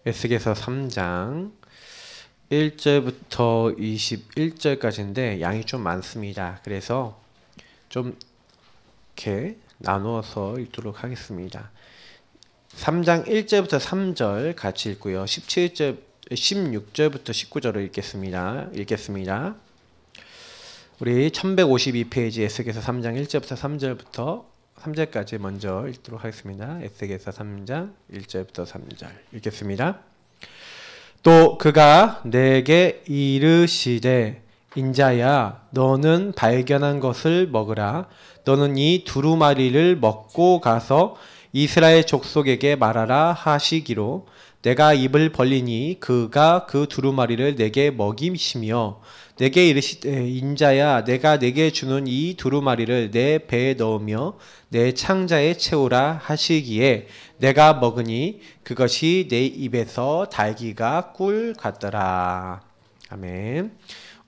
에스겔서 3장 1절부터 21절까지인데 양이 좀 많습니다. 그래서 좀 이렇게 나누어서 읽도록 하겠습니다. 3장 1절부터 3절 같이 읽고요. 16절부터 19절을 읽겠습니다. 우리 1152페이지 에스겔서 3장 1절부터 3절까지 먼저 읽도록 하겠습니다. 에스겔서 3장 1절부터 3절 읽겠습니다. 또 그가 내게 이르시되 인자야 너는 발견한 것을 먹으라. 너는 이 두루마리를 먹고 가서 이스라엘 족속에게 말하라 하시기로 내가 입을 벌리니 그가 그 두루마리를 내게 먹이시며 내게 이르시되 인자야 내가 내게 주는 이 두루마리를 내 배에 넣으며 내 창자에 채우라 하시기에 내가 먹으니 그것이 내 입에서 달기가 꿀 같더라. 아멘.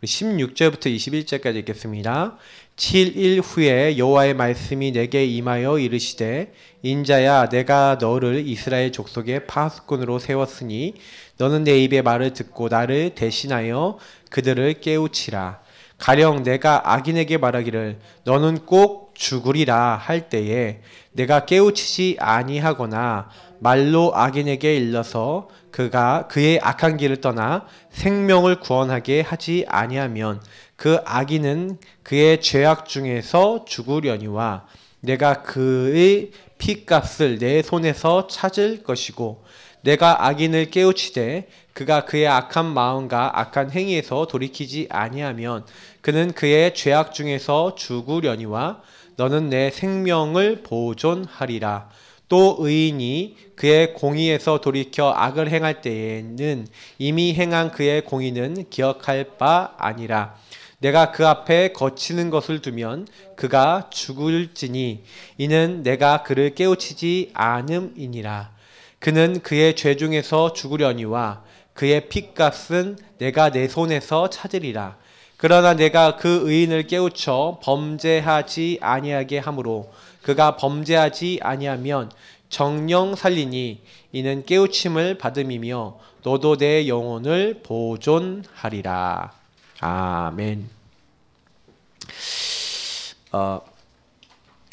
우리 16절부터 21절까지 읽겠습니다. 7일 후에 여호와의 말씀이 내게 임하여 이르시되 인자야 내가 너를 이스라엘 족속의 파수꾼으로 세웠으니 너는 내 입의 말을 듣고 나를 대신하여 그들을 깨우치라. 가령 내가 악인에게 말하기를 너는 꼭 죽으리라 할 때에 내가 깨우치지 아니하거나 말로 악인에게 일러서 그가 그의 악한 길을 떠나 생명을 구원하게 하지 아니하면 그 악인은 그의 죄악 중에서 죽으려니와 내가 그의 피값을 내 손에서 찾을 것이고 내가 악인을 깨우치되 그가 그의 악한 마음과 악한 행위에서 돌이키지 아니하면 그는 그의 죄악 중에서 죽으려니와 너는 내 생명을 보존하리라. 또 의인이 그의 공의에서 돌이켜 악을 행할 때에는 이미 행한 그의 공의는 기억할 바 아니라 내가 그 앞에 거치는 것을 두면 그가 죽을지니 이는 내가 그를 깨우치지 않음이니라. 그는 그의 죄 중에서 죽으려니와 그의 핏값은 내가 내 손에서 찾으리라. 그러나 내가 그 의인을 깨우쳐 범죄하지 아니하게 하므로 그가 범죄하지 아니하면 정령 살리니 이는 깨우침을 받음이며 너도 내 영혼을 보존하리라. 아멘.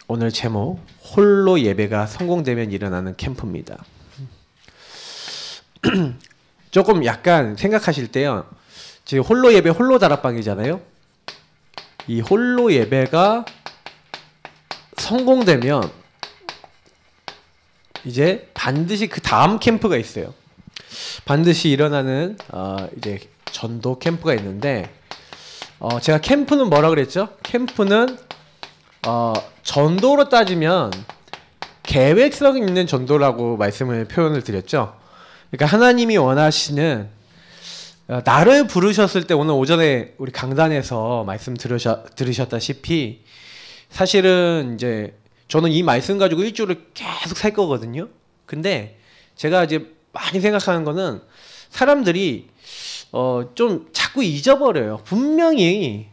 오늘 제목 홀로 예배가 성공되면 일어나는 캠프입니다. 조금 약간 생각하실 때요. 지금 홀로 예배 홀로 다락방이잖아요. 이 홀로 예배가 성공되면 이제 반드시 그 다음 캠프가 있어요. 반드시 일어나는 이제 전도 캠프가 있는데 제가 캠프는 뭐라 그랬죠? 캠프는 전도로 따지면 계획성 있는 전도라고 표현을 드렸죠. 그러니까 하나님이 원하시는 나를 부르셨을 때 오늘 오전에 우리 강단에서 말씀 들으셨다시피 사실은 이제 저는 이 말씀 가지고 일주일을 계속 살 거거든요. 근데 제가 이제 많이 생각하는 거는 사람들이 좀 자꾸 잊어버려요. 분명히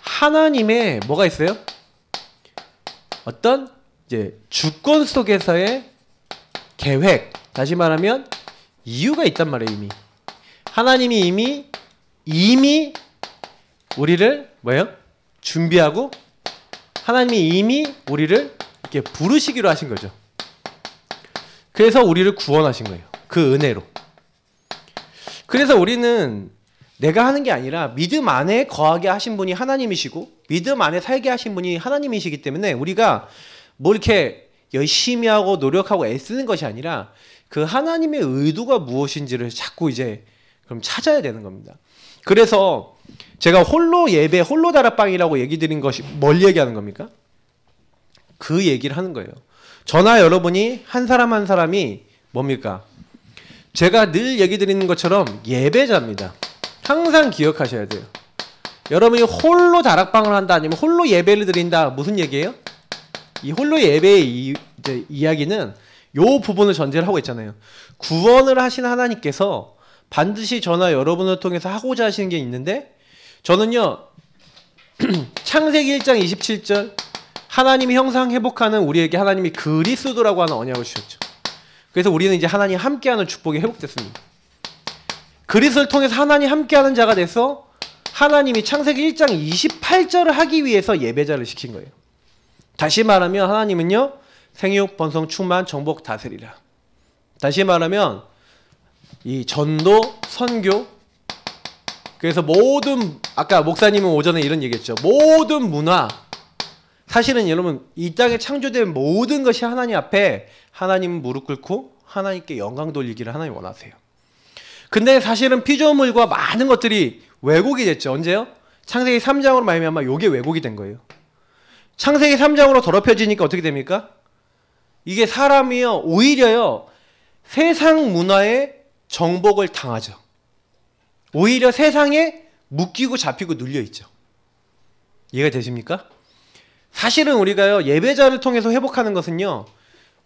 하나님의 뭐가 있어요? 어떤 이제 주권 속에서의 계획, 다시 말하면 이유가 있단 말이에요. 하나님이 이미 우리를 뭐예요? 준비하고 하나님이 이미 우리를 이렇게 부르시기로 하신 거죠. 그래서 우리를 구원하신 거예요. 그 은혜로. 그래서 우리는 내가 하는 게 아니라 믿음 안에 거하게 하신 분이 하나님이시고 믿음 안에 살게 하신 분이 하나님이시기 때문에 우리가 뭐 이렇게 열심히 하고 노력하고 애쓰는 것이 아니라 그 하나님의 의도가 무엇인지를 자꾸 이제 그럼 찾아야 되는 겁니다. 그래서 제가 홀로 예배, 홀로 다락방이라고 얘기 드린 것이 뭘 얘기하는 겁니까? 그 얘기를 하는 거예요. 저나 여러분이 한 사람 한 사람이 뭡니까? 제가 늘 얘기 드리는 것처럼 예배자입니다. 항상 기억하셔야 돼요. 여러분이 홀로 다락방을 한다 아니면 홀로 예배를 드린다 무슨 얘기예요? 이 홀로 예배의 이야기는 요 부분을 전제를 하고 있잖아요. 구원을 하신 하나님께서 반드시 저나 여러분을 통해서 하고자 하시는 게 있는데 저는요 창세기 1장 27절 하나님이 형상 회복하는 우리에게 하나님이 그리스도라고 하는 언약을 주셨죠. 그래서 우리는 이제 하나님 함께하는 축복이 회복됐습니다. 그리스도를 통해서 하나님 함께하는 자가 돼서 하나님이 창세기 1장 28절을 하기 위해서 예배자를 시킨 거예요. 다시 말하면 하나님은요, 생육, 번성, 충만, 정복, 다스리라. 다시 말하면 이 전도, 선교, 그래서 모든, 아까 목사님은 오전에 이런 얘기했죠. 모든 문화, 사실은 여러분 이 땅에 창조된 모든 것이 하나님 앞에 하나님 무릎 꿇고 하나님께 영광 돌리기를 하나님 원하세요. 근데 사실은 피조물과 많은 것들이 왜곡이 됐죠. 언제요? 창세기 3장으로 말미암아 요게 왜곡이 된 거예요. 창세기 3장으로 더럽혀지니까 어떻게 됩니까? 이게 사람이요, 오히려요, 세상 문화에 정복을 당하죠. 오히려 세상에 묶이고 잡히고 눌려있죠. 이해가 되십니까? 사실은 우리가요, 예배자를 통해서 회복하는 것은요,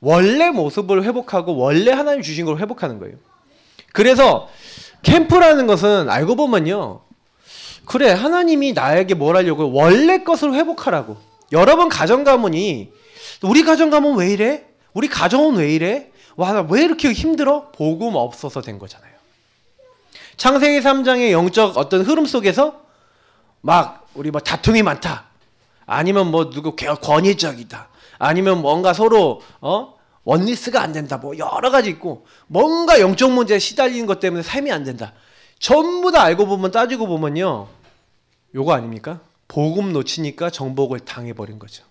원래 모습을 회복하고 원래 하나님 주신 걸 회복하는 거예요. 그래서 캠프라는 것은 알고 보면요, 그래, 하나님이 나에게 뭘 하려고 원래 것을 회복하라고. 여러분 가정 가문이, 우리 가정 가문 왜 이래? 우리 가정은 왜 이래? 와, 나 왜 이렇게 힘들어? 복음 없어서 된 거잖아요. 창세기 3장의 영적 어떤 흐름 속에서 막 우리 뭐 다툼이 많다, 아니면 뭐 누구 권위적이다, 아니면 뭔가 서로 원리스가 안 된다, 뭐 여러 가지 있고, 뭔가 영적 문제에 시달리는 것 때문에 삶이 안 된다. 전부 다 알고 보면, 따지고 보면요, 요거 아닙니까? 복음 놓치니까 정복을 당해버린 거죠.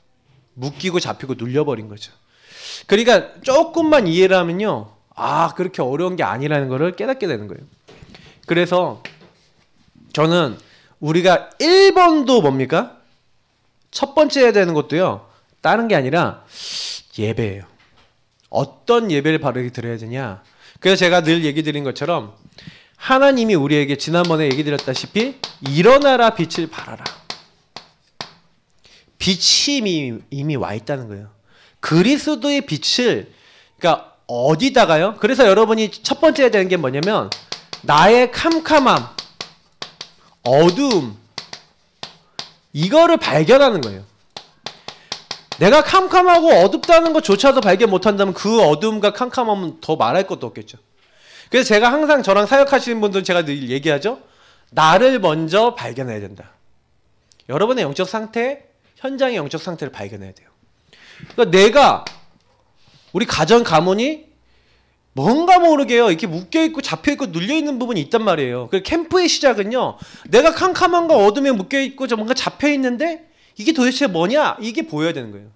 묶이고 잡히고 눌려버린 거죠. 그러니까 조금만 이해를 하면요, 아, 그렇게 어려운 게 아니라는 거를 깨닫게 되는 거예요. 그래서 저는 우리가 1번도 뭡니까? 첫 번째 해야 되는 것도요, 다른 게 아니라 예배예요. 어떤 예배를 바르게 드려야 되냐. 그래서 제가 늘 얘기 드린 것처럼 하나님이 우리에게 지난번에 얘기 드렸다시피 일어나라, 빛을 발하라. 빛이 이미 와 있다는 거예요. 그리스도의 빛을, 그러니까 어디다가요? 그래서 여러분이 첫 번째 해야 되는 게 뭐냐면, 나의 캄캄함, 어두움, 이거를 발견하는 거예요. 내가 캄캄하고 어둡다는 것조차도 발견 못한다면 그 어두움과 캄캄함은 더 말할 것도 없겠죠. 그래서 제가 항상 저랑 사역하시는 분들은 제가 늘 얘기하죠. 나를 먼저 발견해야 된다. 여러분의 영적 상태, 현장의 영적 상태를 발견해야 돼요. 그러니까 내가, 우리 가정 가문이 뭔가 모르게요, 이렇게 묶여있고 잡혀있고 눌려있는 부분이 있단 말이에요. 그 캠프의 시작은요, 내가 캄캄함과 어둠에 묶여있고 뭔가 잡혀있는데 이게 도대체 뭐냐, 이게 보여야 되는 거예요.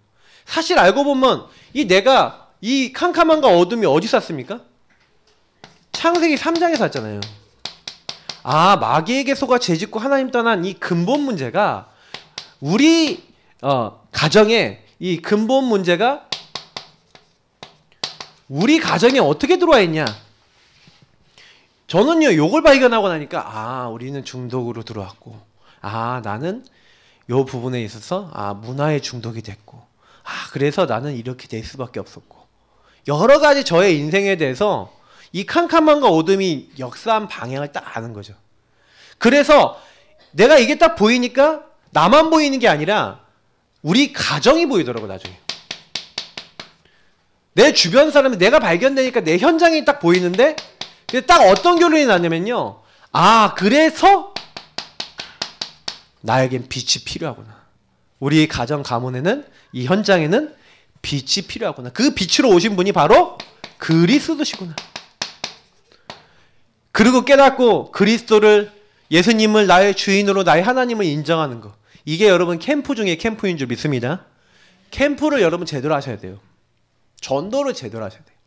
사실 알고 보면 내가 이 캄캄함과 어둠이 어디서 왔습니까? 창세기 3장에서 왔잖아요. 아, 마귀에게 속아 죄짓고 하나님 떠난 이 근본 문제가, 우리 가정에 이 근본 문제가 우리 가정에 어떻게 들어와 있냐. 저는요, 요걸 발견하고 나니까, 아, 우리는 중독으로 들어왔고, 아, 나는 요 부분에 있어서 문화에 중독이 됐고, 그래서 나는 이렇게 될 수밖에 없었고, 여러 가지 저의 인생에 대해서 이 캄캄함과 어둠이 역사한 방향을 딱 아는 거죠. 그래서 내가 이게 딱 보이니까 나만 보이는 게 아니라 우리 가정이 보이더라고, 나중에. 내 주변 사람이, 내가 발견되니까 내 현장이 딱 보이는데, 딱 어떤 결론이 나냐면요, 아, 그래서 나에겐 빛이 필요하구나. 우리 가정 가문에는, 이 현장에는 빛이 필요하구나. 그 빛으로 오신 분이 바로 그리스도시구나. 그리고 깨닫고 그리스도를, 예수님을 나의 주인으로, 나의 하나님을 인정하는 거. 이게 여러분 캠프 중에 캠프인 줄 믿습니다. 캠프를 여러분 제대로 하셔야 돼요. 전도를 제대로 하셔야 돼요.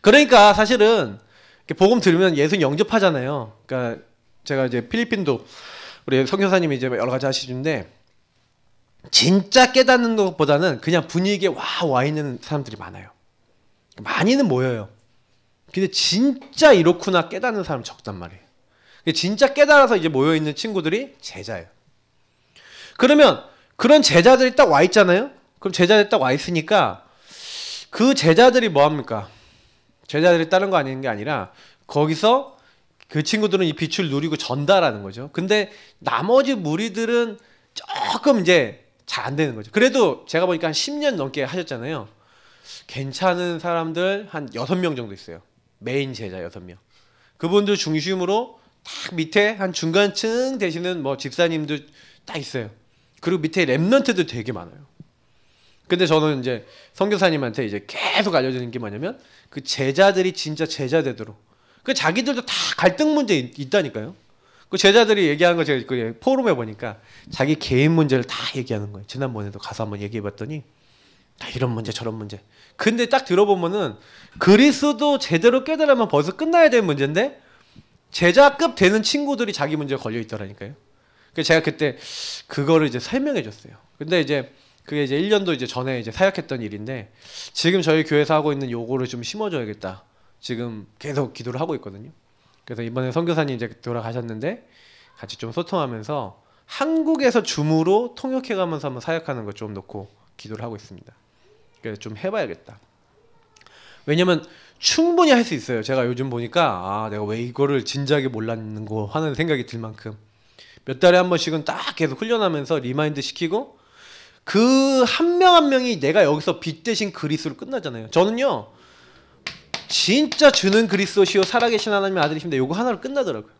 그러니까 사실은 복음 들으면 예수님 영접하잖아요. 그러니까 제가 이제 필리핀도 우리 선교사님이 이제 여러 가지 하시는데, 진짜 깨닫는 것보다는 그냥 분위기에 와 있는 사람들이 많아요. 많이는 모여요. 근데 진짜 이렇구나 깨닫는 사람 적단 말이에요. 진짜 깨달아서 이제 모여있는 친구들이 제자예요. 그러면 그런 제자들이 딱 와 있잖아요. 그럼 제자들이 딱 와 있으니까 그 제자들이 뭐 합니까? 제자들이 다른 거 아닌 게 아니라 거기서 그 친구들은 이 빛을 누리고 전달하는 거죠. 근데 나머지 무리들은 조금 이제 잘 안 되는 거죠. 그래도 제가 보니까 한 10년 넘게 하셨잖아요. 괜찮은 사람들 한 6명 정도 있어요. 메인 제자 6명. 그분들 중심으로 딱 밑에 한 중간층 되시는 뭐 집사님들 딱 있어요. 그리고 밑에 랩런트들 되게 많아요. 근데 저는 이제 선교사님한테 이제 계속 알려주는 게 뭐냐면 그 제자들이 진짜 제자 되도록 그 자기들도 다 갈등 문제 있다니까요. 그 제자들이 얘기하는 거 제가 그 포럼에 보니까 자기 개인 문제를 다 얘기하는 거예요. 지난번에도 가서 한번 얘기해봤더니 다 이런 문제 저런 문제. 근데 딱 들어보면은 그리스도 제대로 깨달으면 벌써 끝나야 되는 문제인데 제자급 되는 친구들이 자기 문제에 걸려 있더라니까요. 그래서 제가 그때 그거를 이제 설명해 줬어요. 근데 이제 그게 이제 1년도 이제 전에 이제 사역했던 일인데 지금 저희 교회에서 하고 있는 요거를 좀 심어줘야겠다. 지금 계속 기도를 하고 있거든요. 그래서 이번에 선교사님 이제 돌아가셨는데 같이 좀 소통하면서 한국에서 줌으로 통역해가면서 한번 사역하는 거 좀 놓고 기도를 하고 있습니다. 그래서 좀 해봐야겠다. 왜냐면 충분히 할 수 있어요. 제가 요즘 보니까 아 내가 왜 이거를 진작에 몰랐는 거 하는 생각이 들 만큼 몇 달에 한 번씩은 딱 계속 훈련하면서 리마인드 시키고 그 한 명 한 명이 내가 여기서 빛 대신 그리스도로 끝나잖아요. 저는요 진짜 주는 그리스도시요 살아계신 하나님의 아들이십니다. 요거 하나로 끝나더라고요.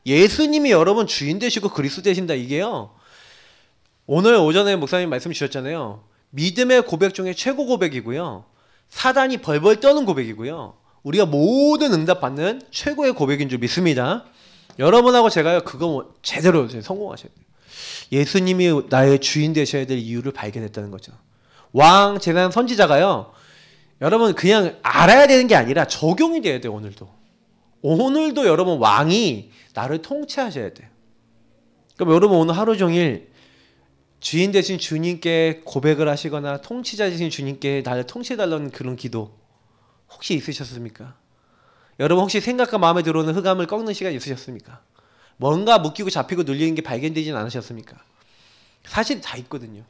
예수님이 여러분 주인 되시고 그리스도 되신다. 이게요 오늘 오전에 목사님 말씀 주셨잖아요. 믿음의 고백 중에 최고 고백이고요. 사단이 벌벌 떠는 고백이고요. 우리가 모든 응답받는 최고의 고백인 줄 믿습니다. 여러분하고 제가요 그거 제대로 성공하셔야 돼요. 예수님이 나의 주인 되셔야 될 이유를 발견했다는 거죠. 왕, 제사장, 선지자가요 여러분 그냥 알아야 되는 게 아니라 적용이 돼야 돼요. 오늘도 여러분 왕이 나를 통치하셔야 돼요. 그럼 여러분 오늘 하루 종일 주인 되신 주님께 고백을 하시거나 통치자 되신 주님께 나를 통치해달라는 그런 기도 혹시 있으셨습니까? 여러분 혹시 생각과 마음에 들어오는 흑암을 꺾는 시간 있으셨습니까? 뭔가 묶이고 잡히고 눌리는 게 발견되진 않으셨습니까? 사실 다 있거든요.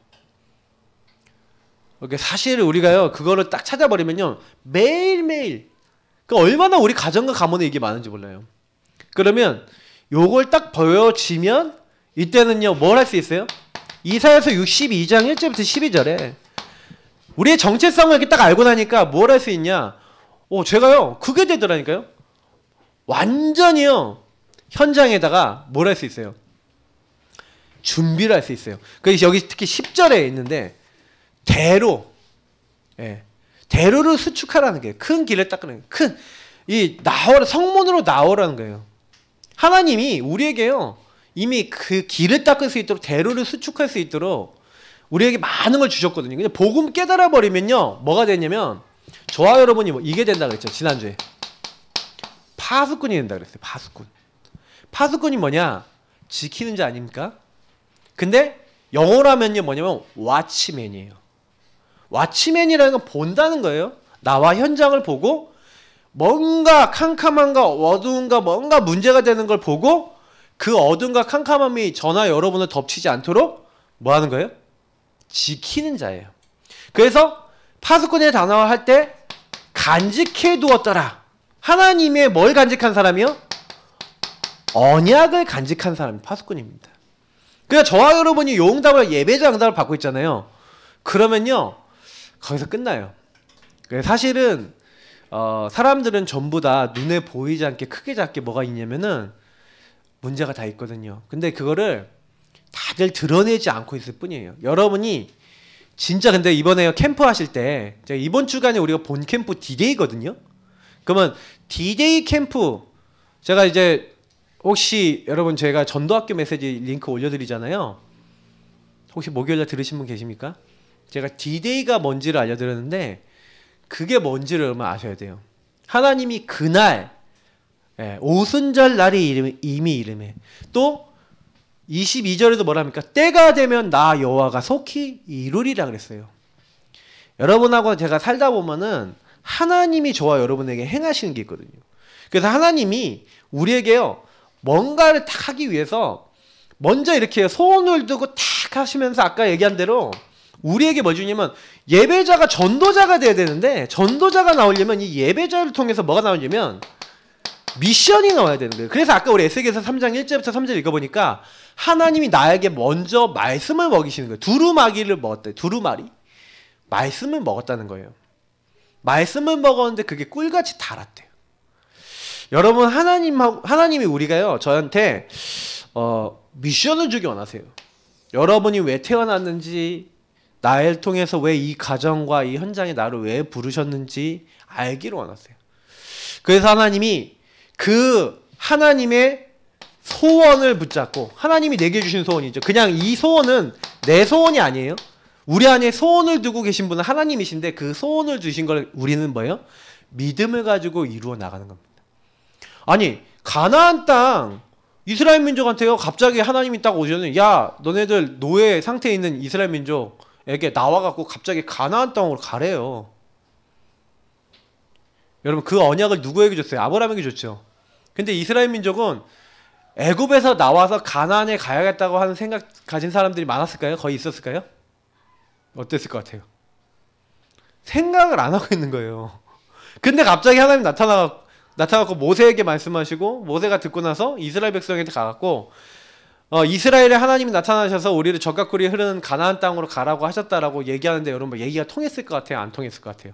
사실 우리가요 그거를 딱 찾아버리면요 매일매일 얼마나 우리 가정과 가문에 이게 많은지 몰라요. 그러면 요걸 딱 보여지면 이때는요 뭘 할 수 있어요? 이사야서 62장 1절부터 12절에 우리의 정체성을 이렇게 딱 알고 나니까 뭘 할 수 있냐? 제가요 그게 되더라니까요. 완전히요 현장에다가 뭘 할 수 있어요? 준비를 할 수 있어요. 그래서 여기 특히 10절에 있는데 대로, 대로를 수축하라는 게 큰 길을 닦는 나오라 성문으로 나오라는 거예요. 하나님이 우리에게요 이미 그 길을 닦을 수 있도록 대로를 수축할 수 있도록 우리에게 많은 걸 주셨거든요. 근데 복음 깨달아 버리면요 뭐가 되냐면 저와 여러분이 이게 된다 그랬죠. 지난주에 파수꾼이 된다 그랬어요. 파수꾼이 뭐냐? 지키는 자 아닙니까? 근데 영어로 하면요 뭐냐면 왓치맨이에요. 왓치맨이라는 건 본다는 거예요. 나와 현장을 보고 뭔가 캄캄함과 어두움과 뭔가 문제가 되는 걸 보고 그 어둠과 캄캄함이 저나 여러분을 덮치지 않도록 뭐 하는 거예요? 지키는 자예요. 그래서 파수꾼의 단어를 할 때 간직해 두었더라. 하나님의 뭘 간직한 사람이요? 언약을 간직한 사람이 파수꾼입니다. 그래서 저와 여러분이 용답을 예배자 응답을 받고 있잖아요. 그러면요 거기서 끝나요. 사실은 사람들은 전부 다 눈에 보이지 않게 크게 작게 뭐가 있냐면은 문제가 다 있거든요. 근데 그거를 다들 드러내지 않고 있을 뿐이에요. 여러분이 진짜 근데 이번에 캠프 하실 때 제가 이번 주간에 우리가 본 캠프 D-Day거든요. 그러면 D-Day 캠프 제가 이제 혹시 여러분 제가 전도학교 메시지 링크 올려드리잖아요. 혹시 목요일날 들으신 분 계십니까? 제가 D-Day가 뭔지를 알려드렸는데 그게 뭔지를 여러분 아셔야 돼요. 하나님이 그날 오순절 날이 이미 이름에 또 22절에도 뭐라 합니까? 때가 되면 나 여호와가 속히 이루리라 그랬어요. 여러분하고 제가 살다 보면은 하나님이 저와 여러분에게 행하시는 게 있거든요. 그래서 하나님이 우리에게요 뭔가를 딱 하기 위해서 먼저 이렇게 손을 두고 탁 하시면서 아까 얘기한 대로 우리에게 뭐 주냐면 예배자가 전도자가 돼야 되는데 전도자가 나오려면 이 예배자를 통해서 뭐가 나오냐면 미션이 나와야 되는 거예요. 그래서 아까 우리 에스겔서 3장 1절부터 3절 읽어보니까 하나님이 나에게 먼저 말씀을 먹이시는 거예요. 두루마기를 먹었대. 두루마리 말씀을 먹었다는 거예요. 말씀을 먹었는데 그게 꿀같이 달았대요. 여러분 하나님이 우리가요 저한테 미션을 주기 원하세요. 여러분이 왜 태어났는지, 나를 통해서 왜 이 가정과 이 현장에 나를 왜 부르셨는지 알기를 원하세요. 그래서 하나님이 그 하나님의 소원을 붙잡고, 하나님이 내게 주신 소원이죠. 그냥 이 소원은 내 소원이 아니에요. 우리 안에 소원을 두고 계신 분은 하나님이신데 그 소원을 주신 걸 우리는 뭐예요? 믿음을 가지고 이루어 나가는 겁니다. 아니 가나안 땅 이스라엘 민족한테요 갑자기 하나님이 딱 오시는, 야 너네들 노예 상태에 있는 이스라엘 민족에게 나와갖고 갑자기 가나안 땅으로 가래요. 여러분 그 언약을 누구에게 줬어요? 아브라함에게 줬죠. 근데 이스라엘 민족은 애굽에서 나와서 가나안에 가야겠다고 하는 생각 가진 사람들이 많았을까요? 거의 있었을까요? 어땠을 것 같아요? 생각을 안 하고 있는 거예요. 근데 갑자기 하나님 나타나고 모세에게 말씀하시고, 모세가 듣고 나서 이스라엘 백성한테 가갖고 이스라엘에 하나님이 나타나셔서 우리를 젖과 꿀이 흐르는 가나안 땅으로 가라고 하셨다라고 얘기하는데, 여러분 얘기가 통했을 것 같아요? 안 통했을 것 같아요?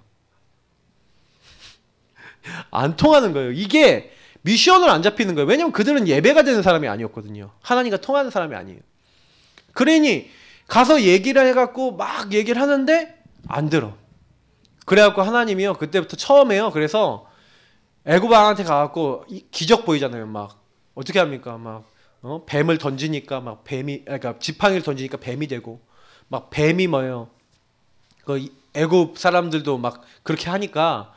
안 통하는 거예요. 이게 미션을 안 잡히는 거예요. 왜냐면 그들은 예배가 되는 사람이 아니었거든요. 하나님과 통하는 사람이 아니에요. 그러니 가서 얘기를 해갖고 막 얘기를 하는데 안 들어. 그래갖고 하나님이요 그때부터 처음에요. 그래서 애굽 왕한테 가갖고 기적 보이잖아요. 막 어떻게 합니까? 막 뱀을 던지니까 막 뱀이, 그러니까 지팡이를 던지니까 뱀이 되고, 막 뱀이 뭐예요? 그 애굽 사람들도 막 그렇게 하니까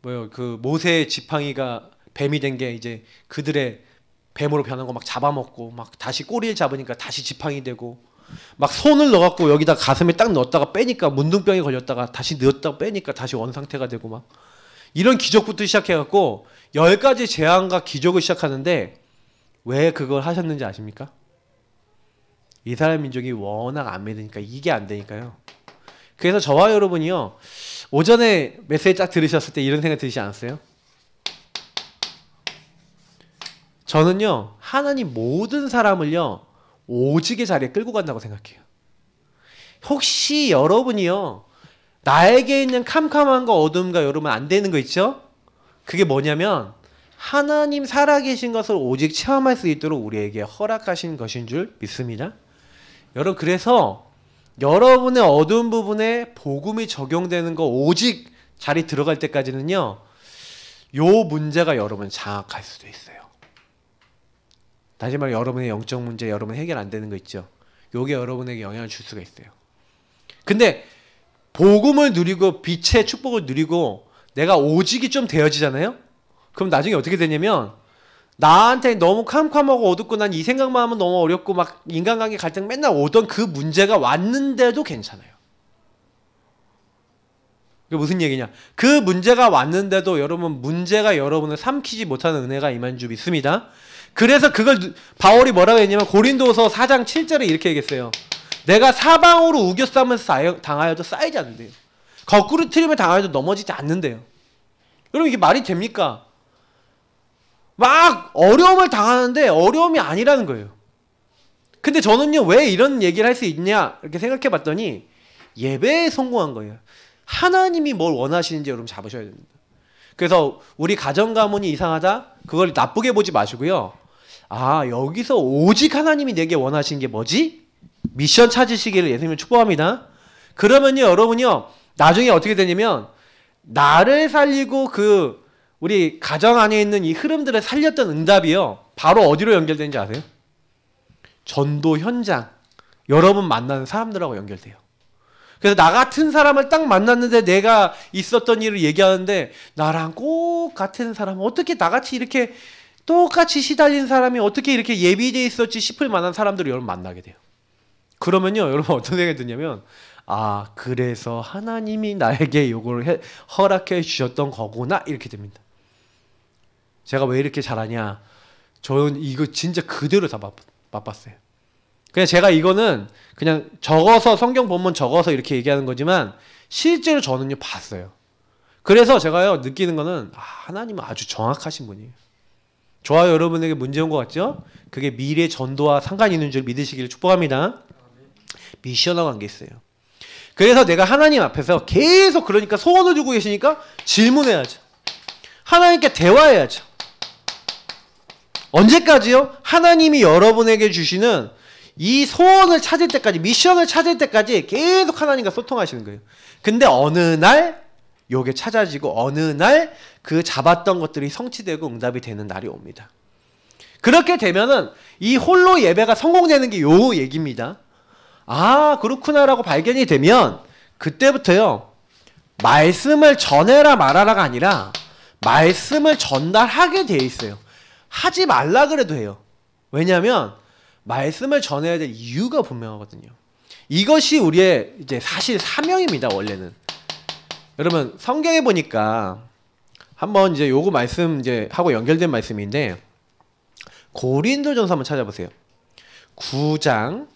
뭐요? 그 모세의 지팡이가 뱀이 된 게 이제 그들의 뱀으로 변한 거 막 잡아먹고, 막 다시 꼬리를 잡으니까 다시 지팡이 되고, 막 손을 넣어갖고 여기다 가슴에 딱 넣었다가 빼니까 문둥병이 걸렸다가 다시 넣었다가 빼니까 다시 원상태가 되고, 막 이런 기적부터 시작해갖고 10가지 재앙과 기적을 시작하는데, 왜 그걸 하셨는지 아십니까? 이스라엘 민족이 워낙 안 믿으니까, 이게 안 되니까요. 그래서 저와 여러분이요 오전에 메시지 딱 들으셨을 때 이런 생각 드시지 않았어요? 저는요 하나님 모든 사람을요 오직의 자리에 끌고 간다고 생각해요. 혹시 여러분이요 나에게 있는 캄캄함과 어둠과 여러분 안 되는 거 있죠? 그게 뭐냐면 하나님 살아계신 것을 오직 체험할 수 있도록 우리에게 허락하신 것인 줄 믿습니다. 여러분 그래서 여러분의 어두운 부분에 복음이 적용되는 거 오직 자리 들어갈 때까지는요 요 문제가 여러분 장악할 수도 있어요. 다시 말해 여러분의 영적 문제, 여러분 해결 안 되는 거 있죠? 요게 여러분에게 영향을 줄 수가 있어요. 근데 복음을 누리고 빛의 축복을 누리고 내가 오직이 좀 되어지잖아요? 그럼 나중에 어떻게 되냐면 나한테 너무 캄캄하고 어둡고 난 이 생각만 하면 너무 어렵고 막 인간관계 갈등 맨날 오던 그 문제가 왔는데도 괜찮아요. 그게 무슨 얘기냐? 그 문제가 왔는데도 여러분 문제가 여러분을 삼키지 못하는 은혜가 임한 줄 믿습니다. 그래서 그걸 바울이 뭐라고 했냐면 고린도서 4장 7절에 이렇게 얘기했어요. 내가 사방으로 우겨싸면서 당하여도 쌓이지 않는데요. 거꾸로 틀림을 당하여도 넘어지지 않는데요. 여러분 이게 말이 됩니까? 막 어려움을 당하는데 어려움이 아니라는 거예요. 근데 저는요 왜 이런 얘기를 할 수 있냐 이렇게 생각해 봤더니 예배에 성공한 거예요. 하나님이 뭘 원하시는지 여러분 잡으셔야 됩니다. 그래서 우리 가정 가문이 이상하다 그걸 나쁘게 보지 마시고요. 아 여기서 오직 하나님이 내게 원하시는 게 뭐지? 미션 찾으시기를 예수님을 축복합니다. 그러면요 여러분요 나중에 어떻게 되냐면 나를 살리고 그 우리 가정 안에 있는 이 흐름들을 살렸던 응답이요 바로 어디로 연결되는지 아세요? 전도 현장, 여러분 만나는 사람들하고 연결돼요. 그래서 나 같은 사람을 딱 만났는데 내가 있었던 일을 얘기하는데 나랑 꼭 같은 사람, 어떻게 나같이 이렇게 똑같이 시달린 사람이 어떻게 이렇게 예비되어 있었지 싶을 만한 사람들을 여러분 만나게 돼요. 그러면요 여러분 어떤 생각이 드냐면 아 그래서 하나님이 나에게 이걸 허락해 주셨던 거구나 이렇게 됩니다. 제가 왜 이렇게 잘하냐? 저는 이거 진짜 그대로 다 맛봤어요. 그냥 제가 이거는 그냥 적어서 성경 본문 적어서 이렇게 얘기하는 거지만 실제로 저는요 봤어요. 그래서 제가요 느끼는 거는 아, 하나님은 아주 정확하신 분이에요. 저와 여러분에게 문제 온 것 같죠? 그게 미래 전도와 상관이 있는 줄 믿으시기를 축복합니다. 미션하고 관계 있어요. 그래서 내가 하나님 앞에서 계속 그러니까 소원을 주고 계시니까 질문해야죠. 하나님께 대화해야죠. 언제까지요? 하나님이 여러분에게 주시는 이 소원을 찾을 때까지, 미션을 찾을 때까지 계속 하나님과 소통하시는 거예요. 근데 어느 날 요게 찾아지고 어느 날 그 잡았던 것들이 성취되고 응답이 되는 날이 옵니다. 그렇게 되면은 이 홀로 예배가 성공되는 게 요 얘기입니다. 아, 그렇구나라고 발견이 되면 그때부터요, 말씀을 전해라 말하라가 아니라 말씀을 전달하게 돼 있어요. 하지 말라 그래도 해요. 왜냐하면 말씀을 전해야 될 이유가 분명하거든요. 이것이 우리의 이제 사실 사명입니다. 원래는. 여러분 성경에 보니까 한번 이제 요거 말씀 이제 하고 연결된 말씀인데 고린도전서 한번 찾아보세요. 9장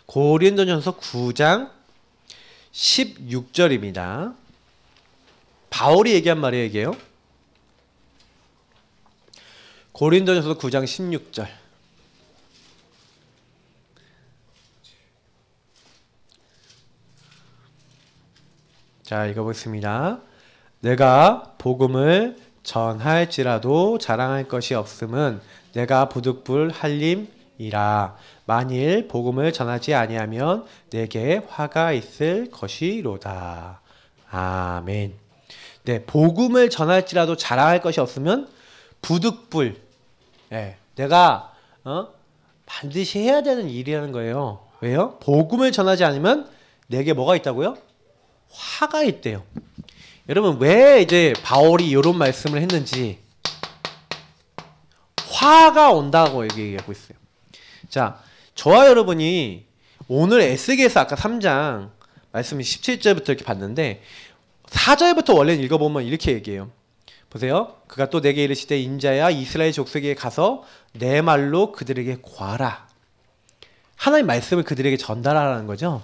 고린도전서 9장 16절입니다. 바울이 얘기한 말이에요. 이게요. 고린도전서 9장 16절. 자, 읽어보겠습니다. 내가 복음을 전할지라도 자랑할 것이 없음은 내가 부득불 할림이라. 만일 복음을 전하지 아니하면 내게 화가 있을 것이로다. 아멘. 네, 복음을 전할지라도 자랑할 것이 없으면 부득불. 네, 내가 반드시 해야 되는 일이라는 거예요. 왜요? 복음을 전하지 않으면 내게 뭐가 있다고요? 화가 있대요. 여러분 왜 이제 바울이 이런 말씀을 했는지 화가 온다고 얘기하고 있어요. 자, 저와 여러분이 오늘 에스겔서 아까 3장 말씀 17절부터 이렇게 봤는데 4절부터 원래는 읽어보면 이렇게 얘기해요. 보세요. 그가 또 내게 이르시되 인자야 이스라엘 족속에게 가서 내 말로 그들에게 고하라. 하나님 말씀을 그들에게 전달하라는 거죠.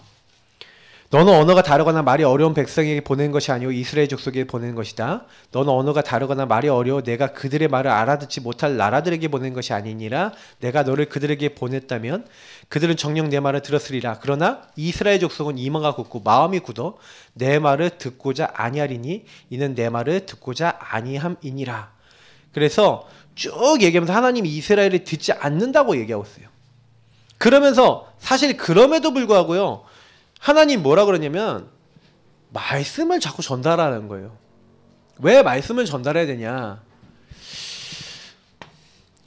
너는 언어가 다르거나 말이 어려운 백성에게 보내는 것이 아니오 이스라엘 족속에게 보내는 것이다. 너는 언어가 다르거나 말이 어려워 내가 그들의 말을 알아듣지 못할 나라들에게 보내는 것이 아니니라. 내가 너를 그들에게 보냈다면 그들은 정녕 내 말을 들었으리라. 그러나 이스라엘 족속은 이마가 굳고 마음이 굳어 내 말을 듣고자 아니하리니 이는 내 말을 듣고자 아니함이니라. 그래서 쭉 얘기하면서 하나님이 이스라엘을 듣지 않는다고 얘기하고 있어요. 그러면서 사실 그럼에도 불구하고요, 하나님 뭐라 그러냐면 말씀을 자꾸 전달하는 거예요. 왜 말씀을 전달해야 되냐?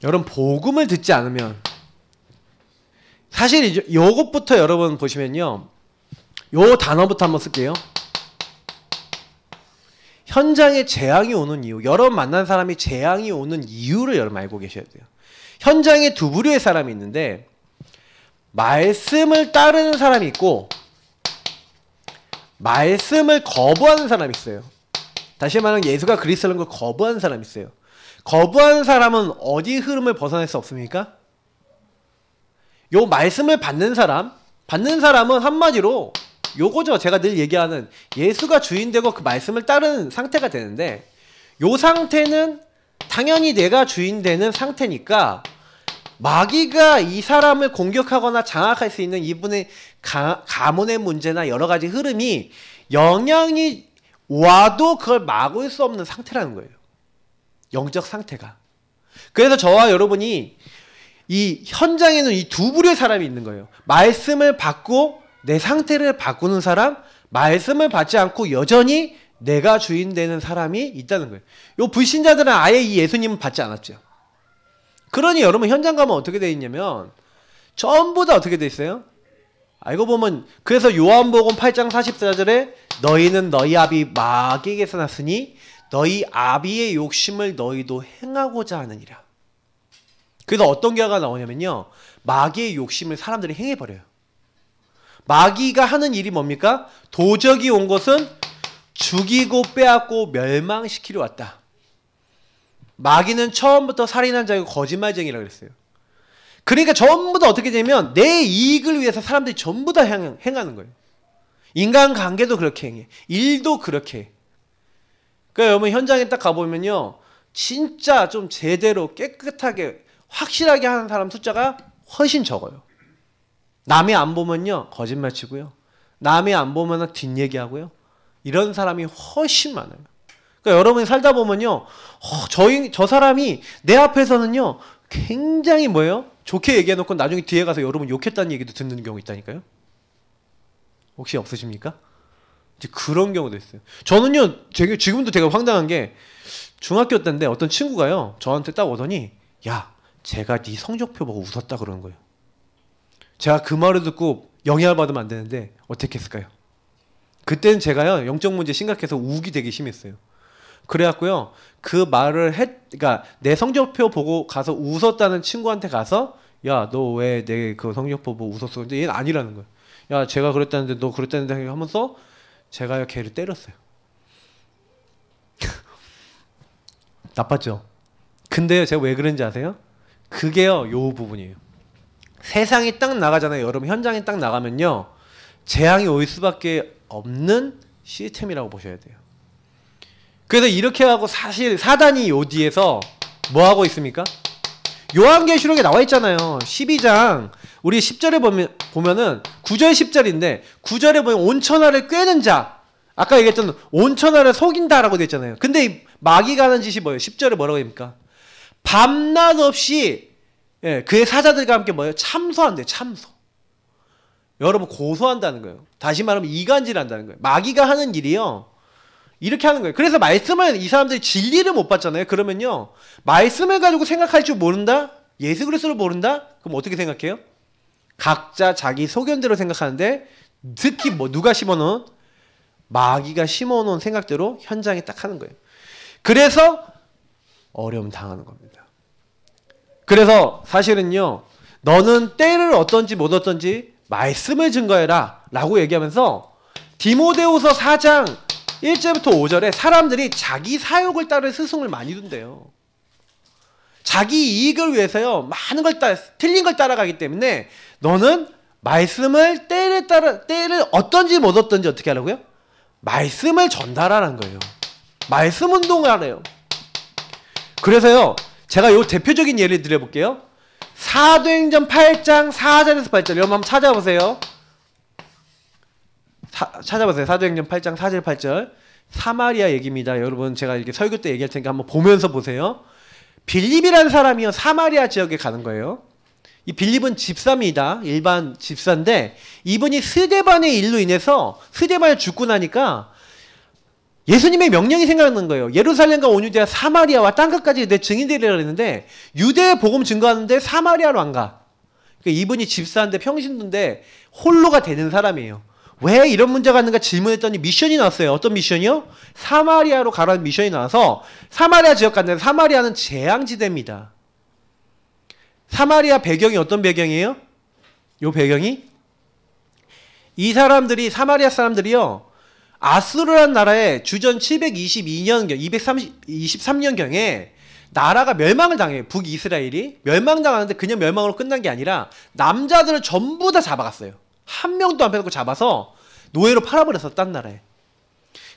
여러분 복음을 듣지 않으면 사실 이제 요것부터 여러분 보시면요, 요 단어부터 한번 쓸게요. 현장에 재앙이 오는 이유, 여러분 만난 사람이 재앙이 오는 이유를 여러분 알고 계셔야 돼요. 현장에 두 부류의 사람이 있는데 말씀을 따르는 사람이 있고 말씀을 거부하는 사람이 있어요. 다시 말하면 예수가 그리스도라는 걸 거부하는 사람이 있어요. 거부하는 사람은 어디 흐름을 벗어날 수 없습니까? 요 말씀을 받는 사람은 한마디로 요거죠. 제가 늘 얘기하는 예수가 주인되고 그 말씀을 따르는 상태가 되는데, 요 상태는 당연히 내가 주인되는 상태니까 마귀가 이 사람을 공격하거나 장악할 수 있는 이분의 가문의 문제나 여러 가지 흐름이 영향이 와도 그걸 막을 수 없는 상태라는 거예요. 영적 상태가. 그래서 저와 여러분이 이 현장에는 이 두 부류의 사람이 있는 거예요. 말씀을 받고 내 상태를 바꾸는 사람, 말씀을 받지 않고 여전히 내가 주인 되는 사람이 있다는 거예요. 요 불신자들은 아예 이 예수님은 받지 않았죠. 그러니 여러분 현장 가면 어떻게 돼 있냐면 전부 다 어떻게 돼 있어요? 알고 보면 그래서 요한복음 8장 44절에 너희는 너희 아비 마귀에게서 났으니 너희 아비의 욕심을 너희도 행하고자 하느니라. 그래서 어떤 결과가 나오냐면요, 마귀의 욕심을 사람들이 행해버려요. 마귀가 하는 일이 뭡니까? 도적이 온 것은 죽이고 빼앗고 멸망시키려 왔다. 마귀는 처음부터 살인한 자이고 거짓말쟁이라고 그랬어요. 그러니까 전부 다 어떻게 되면 내 이익을 위해서 사람들이 전부 다 행하는 거예요. 인간관계도 그렇게 행해. 일도 그렇게 해. 그러니까 여러분 현장에 딱 가보면요, 진짜 좀 제대로 깨끗하게 확실하게 하는 사람 숫자가 훨씬 적어요. 남이 안 보면요 거짓말 치고요. 남이 안 보면 뒷얘기하고요. 이런 사람이 훨씬 많아요. 그러니까 여러분이 살다 보면요, 저 사람이 내 앞에서는요 굉장히 뭐예요? 좋게 얘기해놓고 나중에 뒤에 가서 여러분 욕했다는 얘기도 듣는 경우 있다니까요. 혹시 없으십니까? 이제 그런 경우도 있어요. 저는요, 지금도 되게 황당한 게 중학교 때인데 어떤 친구가요 저한테 딱 오더니 야, 제가 네 성적표 보고 웃었다 그러는 거예요. 제가 그 말을 듣고 영향을 받으면 안 되는데 어떻게 했을까요? 그때는 제가요 영적 문제 심각해서 우기 되게 심했어요. 그래갖고요 그 말을 그러니까 내 성적표 보고 가서 웃었다는 친구한테 가서 야, 너 왜 내 그 성적표 보고 웃었어? 근데 얘는 아니라는 거예요. 야, 제가 그랬다는데 너 그랬다는데 하면서 제가 걔를 때렸어요. 나빴죠? 근데 제가 왜 그런지 아세요? 그게요 요 부분이에요. 세상이 딱 나가잖아요. 여러분 현장에 딱 나가면요 재앙이 올 수밖에 없는 시스템이라고 보셔야 돼요. 그래서 이렇게 하고 사실 사단이 요 뒤에서 뭐 하고 있습니까? 요한계시록에 나와 있잖아요. 12장 우리 10절에 보면은 9절 10절인데 9절에 보면 온천하를 꿰는 자, 아까 얘기했던 온천하를 속인다라고 되어 있잖아요. 근데 이 마귀가 하는 짓이 뭐예요? 10절에 뭐라고 합니까? 밤낮 없이 그의 사자들과 함께 뭐예요? 참소한대요. 참소. 여러분 고소한다는 거예요. 다시 말하면 이간질한다는 거예요. 마귀가 하는 일이요 이렇게 하는 거예요. 그래서 말씀을 이 사람들이 진리를 못 받잖아요. 그러면요 말씀을 가지고 생각할 줄 모른다? 예수 그리스도를 모른다? 그럼 어떻게 생각해요? 각자 자기 소견대로 생각하는데 특히 뭐 누가 심어놓은? 마귀가 심어놓은 생각대로 현장에 딱 하는 거예요. 그래서 어려움 당하는 겁니다. 그래서 사실은요 너는 때를 어떤지 못 어떤지 말씀을 증거해라 라고 얘기하면서 디모데후서 4장 1절부터 5절에 사람들이 자기 사욕을 따를 스승을 많이 둔대요. 자기 이익을 위해서요 많은 걸 틀린 걸 따라가기 때문에 너는 말씀을 때를 어떤지 못 어떤지 어떻게 하라고요? 말씀을 전달하라는 거예요. 말씀 운동을 하래요. 그래서요 제가 요 대표적인 예를 드려볼게요. 사도행전 8장 4절에서 8절 여러분 한번 찾아보세요. 찾아보세요. 사도행전 8장 4절 8절 사마리아 얘기입니다. 여러분 제가 이렇게 설교 때 얘기할 테니까 한번 보면서 보세요. 빌립이라는 사람이요 사마리아 지역에 가는 거예요. 이 빌립은 집사입니다. 일반 집사인데 이분이 스데반의 일로 인해서 스데반이 죽고 나니까 예수님의 명령이 생각나는 거예요. 예루살렘과 온 유대와 사마리아와 땅끝까지 내 증인되리라 그랬는데 유대의 복음 증거하는데 사마리아로 안 가. 그러니까 이분이 집사인데 평신도인데 홀로가 되는 사람이에요. 왜 이런 문제가 있는가 질문했더니 미션이 나왔어요. 어떤 미션이요? 사마리아로 가라는 미션이 나와서 사마리아 지역 갔는데 사마리아는 재앙지대입니다. 사마리아 배경이 어떤 배경이에요? 요 배경이 이 사람들이 사마리아 사람들이요 아수르라는 나라에 주전 722년경 223년경에 나라가 멸망을 당해요. 북이스라엘이 멸망당하는데 그냥 멸망으로 끝난 게 아니라 남자들을 전부 다 잡아갔어요. 한 명도 안 빼놓고 잡아서 노예로 팔아버렸어. 딴 나라에.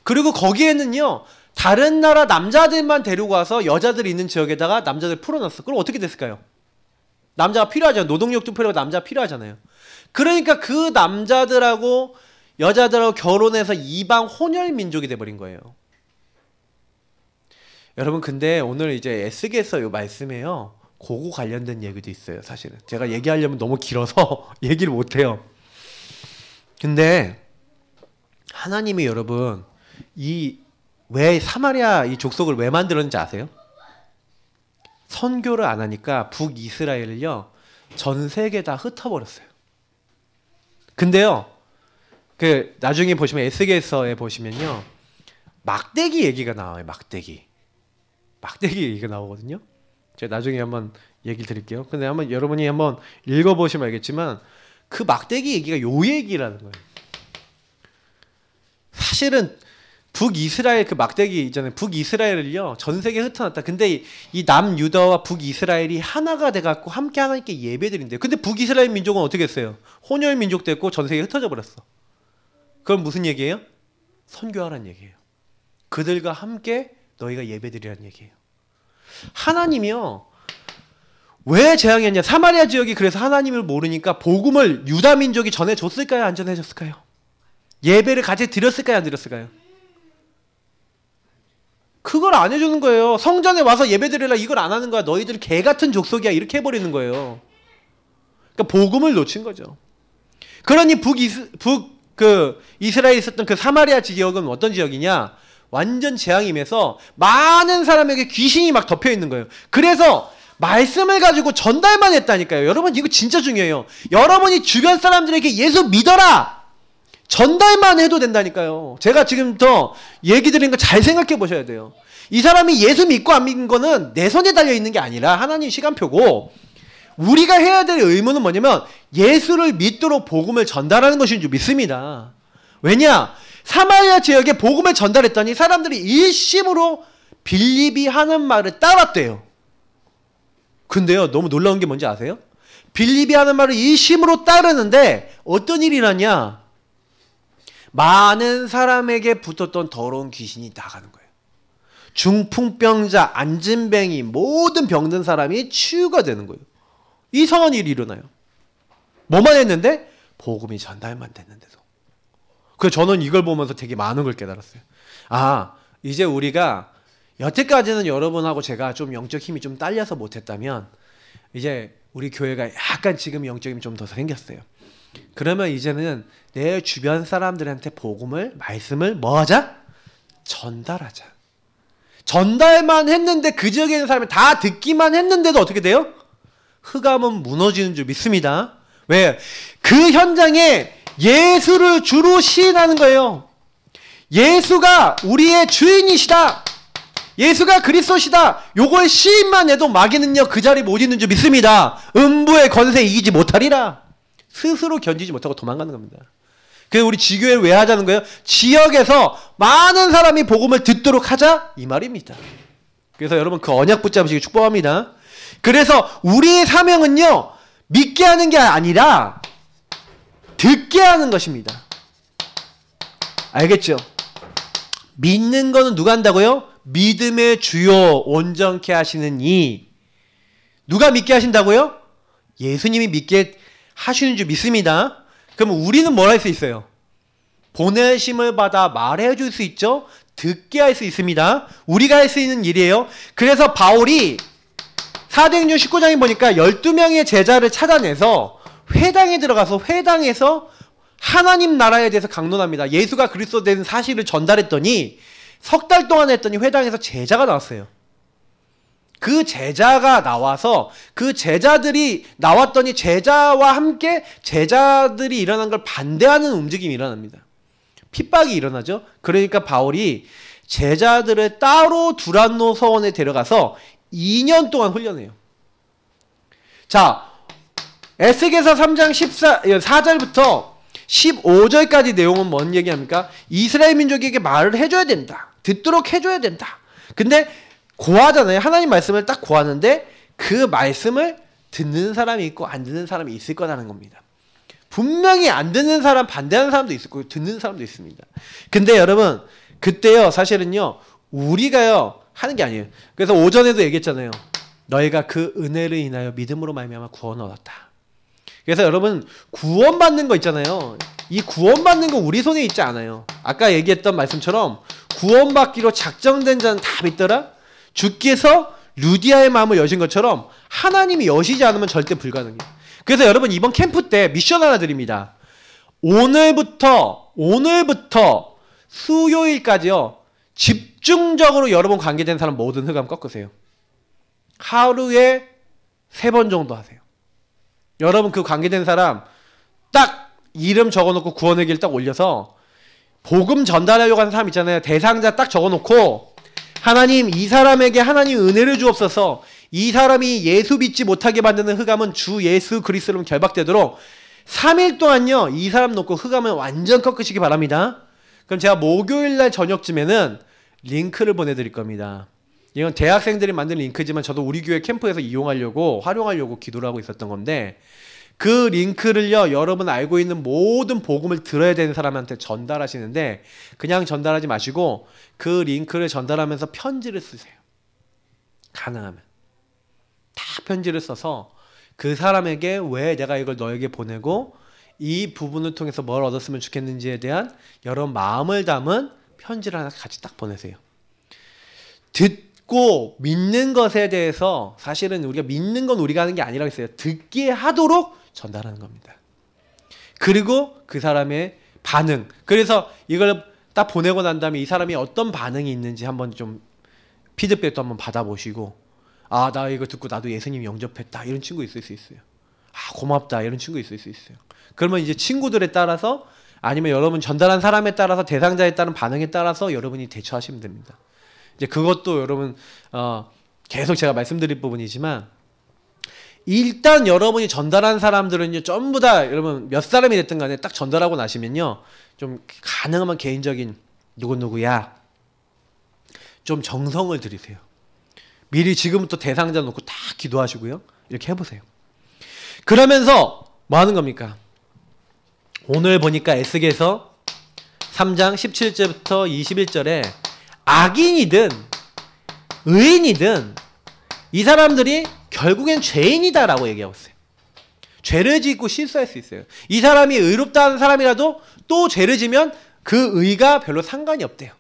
그리고 거기에는요 다른 나라 남자들만 데리고 와서 여자들이 있는 지역에다가 남자들 풀어놨어. 그럼 어떻게 됐을까요? 남자가 필요하잖아요. 노동력도 필요하고 남자가 필요하잖아요. 그러니까 그 남자들하고 여자들하고 결혼해서 이방 혼혈 민족이 돼버린 거예요. 여러분 근데 오늘 이제 에스겔서 요 말씀에요 그거 관련된 얘기도 있어요. 사실은 제가 얘기하려면 너무 길어서 얘기를 못해요. 근데 하나님이 여러분 왜 사마리아 이 족속을 왜 만들었는지 아세요? 선교를 안 하니까 북이스라엘을요 전 세계 다 흩어버렸어요. 근데요 그 나중에 보시면 에스겔서에 보시면요 막대기 얘기가 나와요. 막대기 얘기가 나오거든요. 제가 나중에 한번 얘기를 드릴게요. 근데 한번 여러분이 한번 읽어보시면 알겠지만 그 막대기 얘기가 요 얘기라는 거예요. 사실은 북이스라엘 그 막대기 있잖아요. 북이스라엘을요 전 세계에 흩어놨다. 근데 이 남유다와 북이스라엘이 하나가 돼갖고 함께 하나님께 예배드린대요. 근데 북이스라엘 민족은 어떻게 했어요? 혼혈 민족 됐고 전 세계에 흩어져 버렸어. 그건 무슨 얘기예요? 선교하라는 얘기예요. 그들과 함께 너희가 예배드리라는 얘기예요. 하나님이요 왜 재앙이었냐? 사마리아 지역이 그래서 하나님을 모르니까 복음을 유다 민족이 전해줬을까요? 안 전해줬을까요? 예배를 같이 드렸을까요? 안 드렸을까요? 그걸 안 해주는 거예요. 성전에 와서 예배 드리라 이걸 안 하는 거야. 너희들 개 같은 족속이야. 이렇게 해버리는 거예요. 그러니까 복음을 놓친 거죠. 그러니 이스라엘에 있었던 그 사마리아 지역은 어떤 지역이냐? 완전 재앙이 임해서 많은 사람에게 귀신이 막 덮여 있는 거예요. 그래서 말씀을 가지고 전달만 했다니까요. 여러분 이거 진짜 중요해요. 여러분이 주변 사람들에게 예수 믿어라! 전달만 해도 된다니까요. 제가 지금부터 얘기 드린 거 잘 생각해 보셔야 돼요. 이 사람이 예수 믿고 안 믿는 거는 내 손에 달려 있는 게 아니라 하나님 시간표고, 우리가 해야 될 의무는 뭐냐면 예수를 믿도록 복음을 전달하는 것인 줄 믿습니다. 왜냐? 사마리아 지역에 복음을 전달했더니 사람들이 일심으로 빌립이 하는 말을 따랐대요. 근데요, 너무 놀라운 게 뭔지 아세요? 빌립이 하는 말을 일심으로 따르는데 어떤 일이 났냐? 많은 사람에게 붙었던 더러운 귀신이 나가는 거예요. 중풍병자, 안진뱅이, 모든 병든 사람이 치유가 되는 거예요. 이상한 일이 일어나요. 뭐만 했는데? 복음이 전달만 됐는데도. 그래서 저는 이걸 보면서 되게 많은 걸 깨달았어요. 아, 이제 우리가 여태까지는 여러분하고 제가 좀 영적 힘이 좀 딸려서 못했다면 이제 우리 교회가 약간 지금 영적 힘이 좀 더 생겼어요. 그러면 이제는 내 주변 사람들한테 복음을, 말씀을 뭐 하자? 전달하자. 전달만 했는데 그 지역에 있는 사람이 다 듣기만 했는데도 어떻게 돼요? 흑암은 무너지는 줄 믿습니다. 왜? 그 현장에 예수를 주로 시인하는 거예요. 예수가 우리의 주인이시다. 예수가 그리스도시다. 요걸 시인만 해도 마귀는요 그 자리에 못 있는 줄 믿습니다. 음부의 권세 이기지 못하리라. 스스로 견디지 못하고 도망가는 겁니다. 그래서 우리 지교회를 왜 하자는 거예요? 지역에서 많은 사람이 복음을 듣도록 하자 이 말입니다. 그래서 여러분 그 언약 붙잡으시기 축복합니다. 그래서 우리의 사명은요 믿게 하는 게 아니라 듣게 하는 것입니다. 알겠죠? 믿는 거는 누가 한다고요? 믿음의 주요 온전케 하시는 이. 누가 믿게 하신다고요? 예수님이 믿게 하시는 줄 믿습니다. 그럼 우리는 뭘 할 수 있어요? 보내심을 받아 말해줄 수 있죠? 듣게 할 수 있습니다. 우리가 할 수 있는 일이에요. 그래서 바울이 사도행전 19장에 보니까 12명의 제자를 찾아내서 회당에 들어가서 회당에서 하나님 나라에 대해서 강론합니다. 예수가 그리스도 된 사실을 전달했더니 석 달 동안 했더니 회당에서 제자가 나왔어요. 그 제자가 나와서 그 제자들이 나왔더니 제자와 함께 제자들이 일어난 걸 반대하는 움직임이 일어납니다. 핍박이 일어나죠. 그러니까 바울이 제자들을 따로 두란노 서원에 데려가서 2년 동안 훈련해요. 자, 에스겔서 3장 4절부터 15절까지 내용은 뭔 얘기합니까? 이스라엘 민족에게 말을 해줘야 된다. 듣도록 해줘야 된다. 근데 고하잖아요. 하나님 말씀을 딱 고하는데 그 말씀을 듣는 사람이 있고 안 듣는 사람이 있을 거라는 겁니다. 분명히 안 듣는 사람, 반대하는 사람도 있을 거고 듣는 사람도 있습니다. 근데 여러분 그때요 사실은요 우리가요 하는 게 아니에요. 그래서 오전에도 얘기했잖아요. 너희가 그 은혜를 인하여 믿음으로 말미암아 구원을 얻었다. 그래서 여러분 구원받는 거 있잖아요. 이 구원받는 거 우리 손에 있지 않아요. 아까 얘기했던 말씀처럼 구원받기로 작정된 자는 다 믿더라. 주께서 루디아의 마음을 여신 것처럼 하나님이 여시지 않으면 절대 불가능해요. 그래서 여러분 이번 캠프 때 미션 하나 드립니다. 오늘부터 수요일까지요. 집중적으로 여러분 관계된 사람 모든 흑암 꺾으세요. 하루에 3번 정도 하세요. 여러분 그 관계된 사람 딱 이름 적어놓고 구원의 길 딱 올려서 복음 전달하려고 하는 사람 있잖아요. 대상자 딱 적어놓고 하나님 이 사람에게 하나님 은혜를 주옵소서. 이 사람이 예수 믿지 못하게 만드는 흑암은 주 예수 그리스도로 결박되도록 3일 동안요 이 사람 놓고 흑암을 완전 꺾으시기 바랍니다. 그럼 제가 목요일날 저녁쯤에는 링크를 보내드릴 겁니다. 이건 대학생들이 만든 링크지만 저도 우리 교회 캠프에서 활용하려고 기도를 하고 있었던 건데 그 링크를요 여러분 알고 있는 모든 복음을 들어야 되는 사람한테 전달하시는데 그냥 전달하지 마시고 그 링크를 전달하면서 편지를 쓰세요. 가능하면. 다 편지를 써서 그 사람에게 왜 내가 이걸 너에게 보내고 이 부분을 통해서 뭘 얻었으면 좋겠는지에 대한 여러 마음을 담은 편지를 하나 같이 딱 보내세요. 듣고 믿는 것에 대해서 사실은 우리가 믿는 건 우리가 하는 게 아니라고 했어요. 듣게 하도록 전달하는 겁니다. 그리고 그 사람의 반응. 그래서 이걸 딱 보내고 난 다음에 이 사람이 어떤 반응이 있는지 한번 좀 피드백도 한번 받아보시고, 아, 나 이거 듣고 나도 예수님 영접했다, 이런 친구 있을 수 있어요. 아, 고맙다, 이런 친구 있을 수 있어요. 그러면 이제 친구들에 따라서 아니면 여러분 전달한 사람에 따라서 대상자에 따른 반응에 따라서 여러분이 대처하시면 됩니다. 이제 그것도 여러분 계속 제가 말씀드릴 부분이지만, 일단 여러분이 전달한 사람들은요 전부 다 여러분 몇 사람이 됐든 간에 딱 전달하고 나시면요 좀 가능하면 개인적인 누구누구야 좀 정성을 들이세요. 미리 지금부터 대상자 놓고 다 기도하시고요. 이렇게 해보세요. 그러면서 뭐 하는 겁니까? 오늘 보니까 에스겔서 3장 17절부터 21절에 악인이든 의인이든 이 사람들이 결국엔 죄인이다라고 얘기하고 있어요. 죄를 짓고 실수할 수 있어요. 이 사람이 의롭다는 사람이라도 또 죄를 지면 그 의가 별로 상관이 없대요.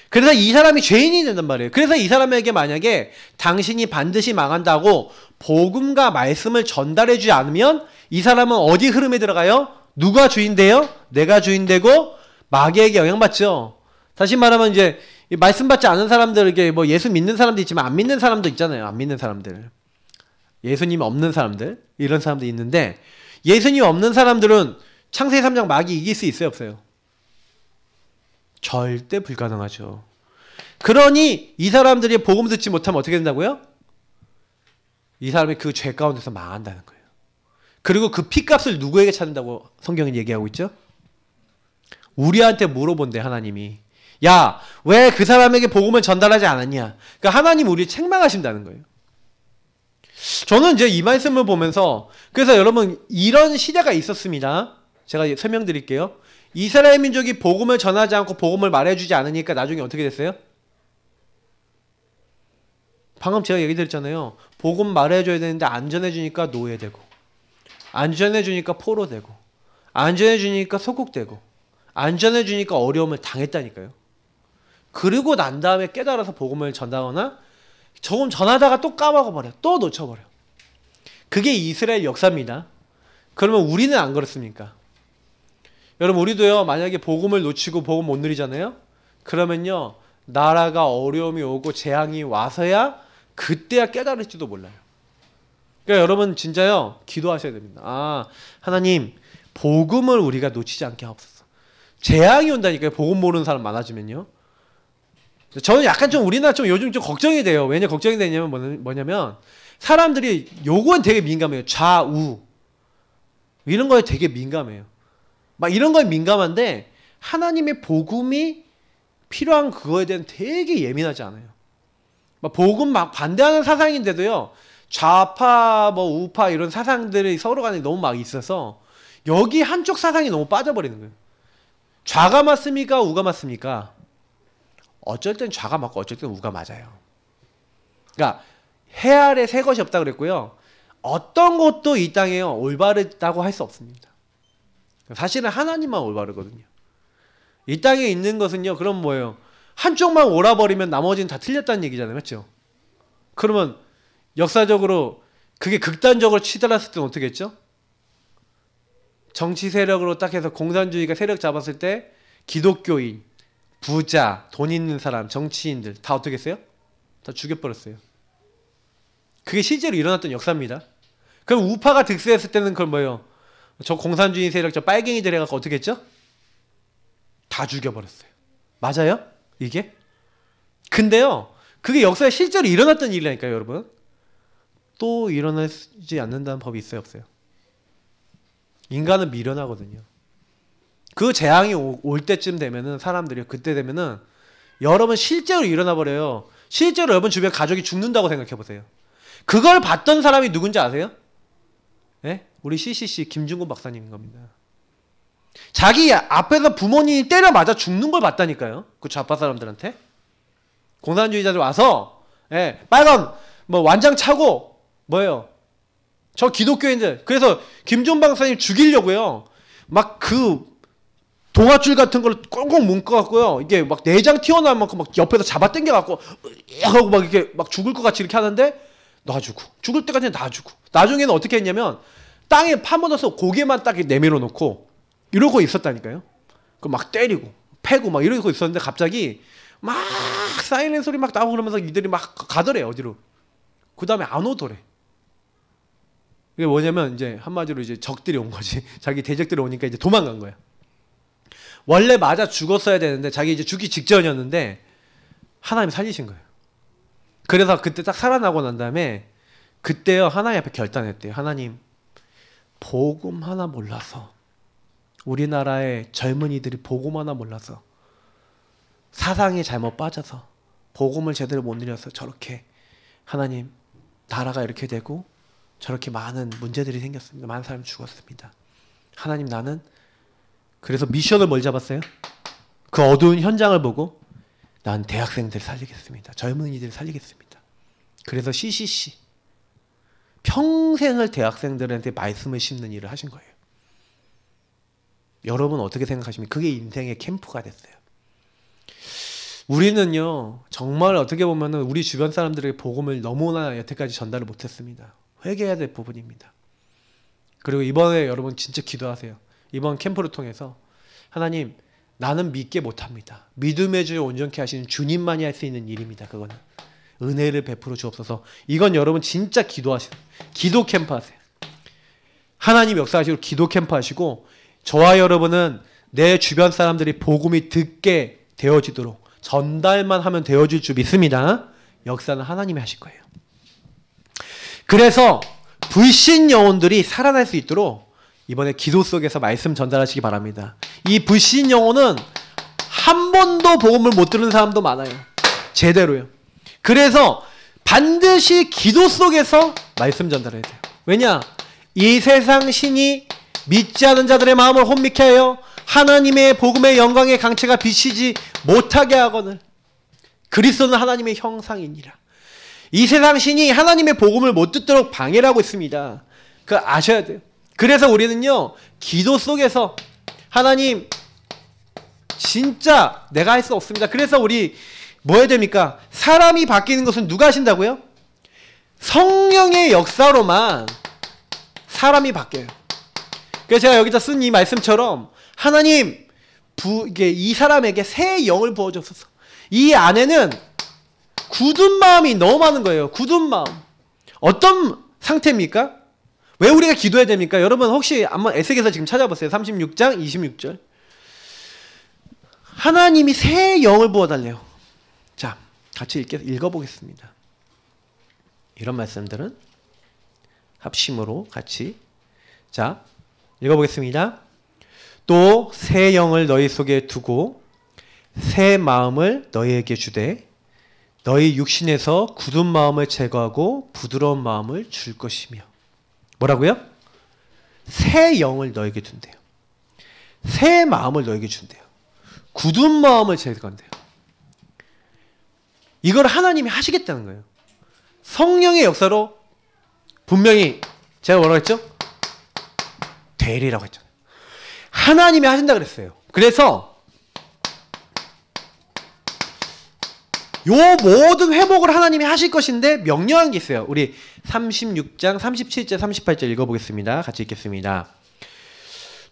그래서 이 사람이 죄인이 된단 말이에요. 그래서 이 사람에게 만약에 당신이 반드시 망한다고 복음과 말씀을 전달해주지 않으면 이 사람은 어디 흐름에 들어가요? 누가 주인돼요? 내가 주인되고 마귀에게 영향받죠. 다시 말하면 이제 말씀 받지 않은 사람들에게 뭐 예수 믿는 사람도 있지만 안 믿는 사람도 있잖아요. 안 믿는 사람들. 예수님 없는 사람들. 이런 사람도 있는데 예수님 없는 사람들은 창세기 3장 마귀 이길 수 있어요? 없어요? 절대 불가능하죠. 그러니 이 사람들이 복음 듣지 못하면 어떻게 된다고요? 이 사람이 그 죄 가운데서 망한다는 거예요. 그리고 그 피값을 누구에게 찾는다고 성경은 얘기하고 있죠? 우리한테 물어본대 하나님이. 야, 왜 그 사람에게 복음을 전달하지 않았냐? 그러니까 하나님 우리 책망하신다는 거예요. 저는 이제 이 말씀을 보면서 그래서 여러분 이런 시대가 있었습니다. 제가 설명드릴게요. 이스라엘 민족이 복음을 전하지 않고 복음을 말해주지 않으니까 나중에 어떻게 됐어요? 방금 제가 얘기 드렸잖아요. 복음 말해줘야 되는데 안 전해주니까 노예되고 안 전해주니까 포로되고 안 전해주니까 소국되고 안 전해주니까 어려움을 당했다니까요. 그리고 난 다음에 깨달아서 복음을 전하거나 조금 전하다가 또 까먹어버려. 또 놓쳐버려. 그게 이스라엘 역사입니다. 그러면 우리는 안 그렇습니까? 여러분 우리도요 만약에 복음을 놓치고 복음 못 누리잖아요. 그러면요 나라가 어려움이 오고 재앙이 와서야 그때야 깨달을지도 몰라요. 그러니까 여러분 진짜요 기도하셔야 됩니다. 아 하나님 복음을 우리가 놓치지 않게 하옵소서. 재앙이 온다니까요. 복음 모르는 사람 많아지면요. 저는 약간 좀 우리나라 좀 요즘 좀 걱정이 돼요. 왜냐 걱정이 되냐면 뭐냐면 사람들이 요건 되게 민감해요. 좌우 이런 거에 되게 민감해요. 막 이런 거에 민감한데 하나님의 복음이 필요한 그거에 대한 되게 예민하지 않아요. 막 복음 막 반대하는 사상인데도요 좌파 뭐 우파 이런 사상들이 서로 간에 너무 막 있어서 여기 한쪽 사상이 너무 빠져버리는 거예요. 좌가 맞습니까? 우가 맞습니까? 어쩔 땐 좌가 맞고 어쩔 땐 우가 맞아요. 그러니까 해 아래 새 것이 없다 그랬고요. 어떤 것도 이 땅에요 올바르다고 할 수 없습니다. 사실은 하나님만 올바르거든요. 이 땅에 있는 것은요 그럼 뭐예요? 한쪽만 옳아버리면 나머지는 다 틀렸다는 얘기잖아요. 맞죠? 그러면 역사적으로 그게 극단적으로 치달았을 때는 어떻게 했죠? 정치 세력으로 딱 해서 공산주의가 세력 잡았을 때 기독교인, 부자, 돈 있는 사람, 정치인들 다 어떻게 했어요? 다 죽여버렸어요. 그게 실제로 일어났던 역사입니다. 그럼 우파가 득세했을 때는 그건 뭐예요? 저 공산주의 세력, 저 빨갱이들 해갖고 어떻게 했죠? 다 죽여버렸어요. 맞아요? 이게? 근데요, 그게 역사에 실제로 일어났던 일이라니까요, 여러분. 또 일어나지 않는다는 법이 있어요, 없어요? 인간은 미련하거든요. 그 재앙이 올 때쯤 되면은 사람들이 그때 되면은 여러분 실제로 일어나 버려요. 실제로 여러분 주변 가족이 죽는다고 생각해 보세요. 그걸 봤던 사람이 누군지 아세요? 네? 우리 CCC 김중곤 박사님인 겁니다. 자기 앞에서 부모님이 때려 맞아 죽는 걸 봤다니까요. 그 좌파 사람들한테. 공산주의자들 와서 빨간 뭐 완장 차고 뭐예요? 저 기독교인들. 그래서 김종방 박사님 죽이려고요. 막 그 동아줄 같은 걸 꽁꽁 묶어갖고요. 이게 막 내장 튀어나올 만큼 막 옆에서 잡아 당겨갖고 하고 막 이렇게 막 죽을 것 같이 이렇게 하는데 놔주고 죽을 때까지 놔주고 나중에는 어떻게 했냐면 땅에 파묻어서 고개만 딱 내밀어 놓고 이러고 있었다니까요. 그 막 때리고 패고 막 이러고 있었는데 갑자기 막 사이렌 소리 막 나오고 그러면서 이들이 막 가더래 어디로. 그 다음에 안 오더래. 이게 뭐냐면 이제 한마디로 이제 적들이 온 거지. 자기 대적들이 오니까 이제 도망간 거야. 원래 맞아 죽었어야 되는데 자기 이제 죽기 직전이었는데 하나님이 살리신 거예요. 그래서 그때 딱 살아나고 난 다음에 그때요 하나님 앞에 결단했대요. 하나님 복음 하나 몰라서 우리나라의 젊은이들이 복음 하나 몰라서 사상에 잘못 빠져서 복음을 제대로 못 누려서 저렇게 하나님 나라가 이렇게 되고 저렇게 많은 문제들이 생겼습니다. 많은 사람이 죽었습니다. 하나님 나는 그래서 미션을 뭘 잡았어요? 그 어두운 현장을 보고 난 대학생들 살리겠습니다. 젊은이들 살리겠습니다. 그래서 CCC 평생을 대학생들한테 말씀을 심는 일을 하신 거예요. 여러분 어떻게 생각하십니까? 그게 인생의 캠프가 됐어요. 우리는요 정말 어떻게 보면은 우리 주변 사람들에게 복음을 너무나 여태까지 전달을 못했습니다. 회개해야 될 부분입니다. 그리고 이번에 여러분 진짜 기도하세요. 이번 캠프를 통해서 하나님 나는 믿게 못합니다. 믿음의 주 온전케 하시는 주님만이 할 수 있는 일입니다. 그거는 은혜를 베풀어 주옵소서. 이건 여러분 진짜 기도하세요. 기도 캠프 하세요. 하나님 역사하시고 기도 캠프 하시고 저와 여러분은 내 주변 사람들이 복음이 듣게 되어지도록 전달만 하면 되어질 줄 믿습니다. 역사는 하나님이 하실 거예요. 그래서 불신 영혼들이 살아날 수 있도록 이번에 기도 속에서 말씀 전달하시기 바랍니다. 이 불신 영혼은 한 번도 복음을 못 들은 사람도 많아요. 제대로요. 그래서 반드시 기도 속에서 말씀 전달해야 돼요. 왜냐? 이 세상 신이 믿지 않은 자들의 마음을 혼미케 하여 하나님의 복음의 영광의 강체가 비치지 못하게 하거늘 그리스도는 하나님의 형상이니라. 이 세상 신이 하나님의 복음을 못 듣도록 방해를 하고 있습니다. 그거 아셔야 돼요. 그래서 우리는요 기도 속에서 하나님 진짜 내가 할 수 없습니다. 그래서 우리 뭐 해야 됩니까? 사람이 바뀌는 것은 누가 하신다고요? 성령의 역사로만 사람이 바뀌어요. 그래서 제가 여기다 쓴 이 말씀처럼 하나님 이게 이 사람에게 새 영을 부어주소서. 이 안에는 굳은 마음이 너무 많은 거예요. 굳은 마음. 어떤 상태입니까? 왜 우리가 기도해야 됩니까? 여러분 혹시 한번 에스겔서 지금 찾아보세요. 36장 26절. 하나님이 새 영을 부어달래요. 자, 같이 읽어보겠습니다. 이런 말씀들은 합심으로 같이 자 읽어보겠습니다. 또 새 영을 너희 속에 두고 새 마음을 너희에게 주되 너희 육신에서 굳은 마음을 제거하고 부드러운 마음을 줄 것이며. 뭐라고요? 새 영을 너에게 준대요. 새 마음을 너에게 준대요. 굳은 마음을 제거한대요. 이걸 하나님이 하시겠다는 거예요. 성령의 역사로 분명히 제가 뭐라고 했죠? 되리라고 했잖아요. 하나님이 하신다 그랬어요. 그래서 요 모든 회복을 하나님이 하실 것인데 명령한 게 있어요. 우리 36장 37절 38절 읽어보겠습니다. 같이 읽겠습니다.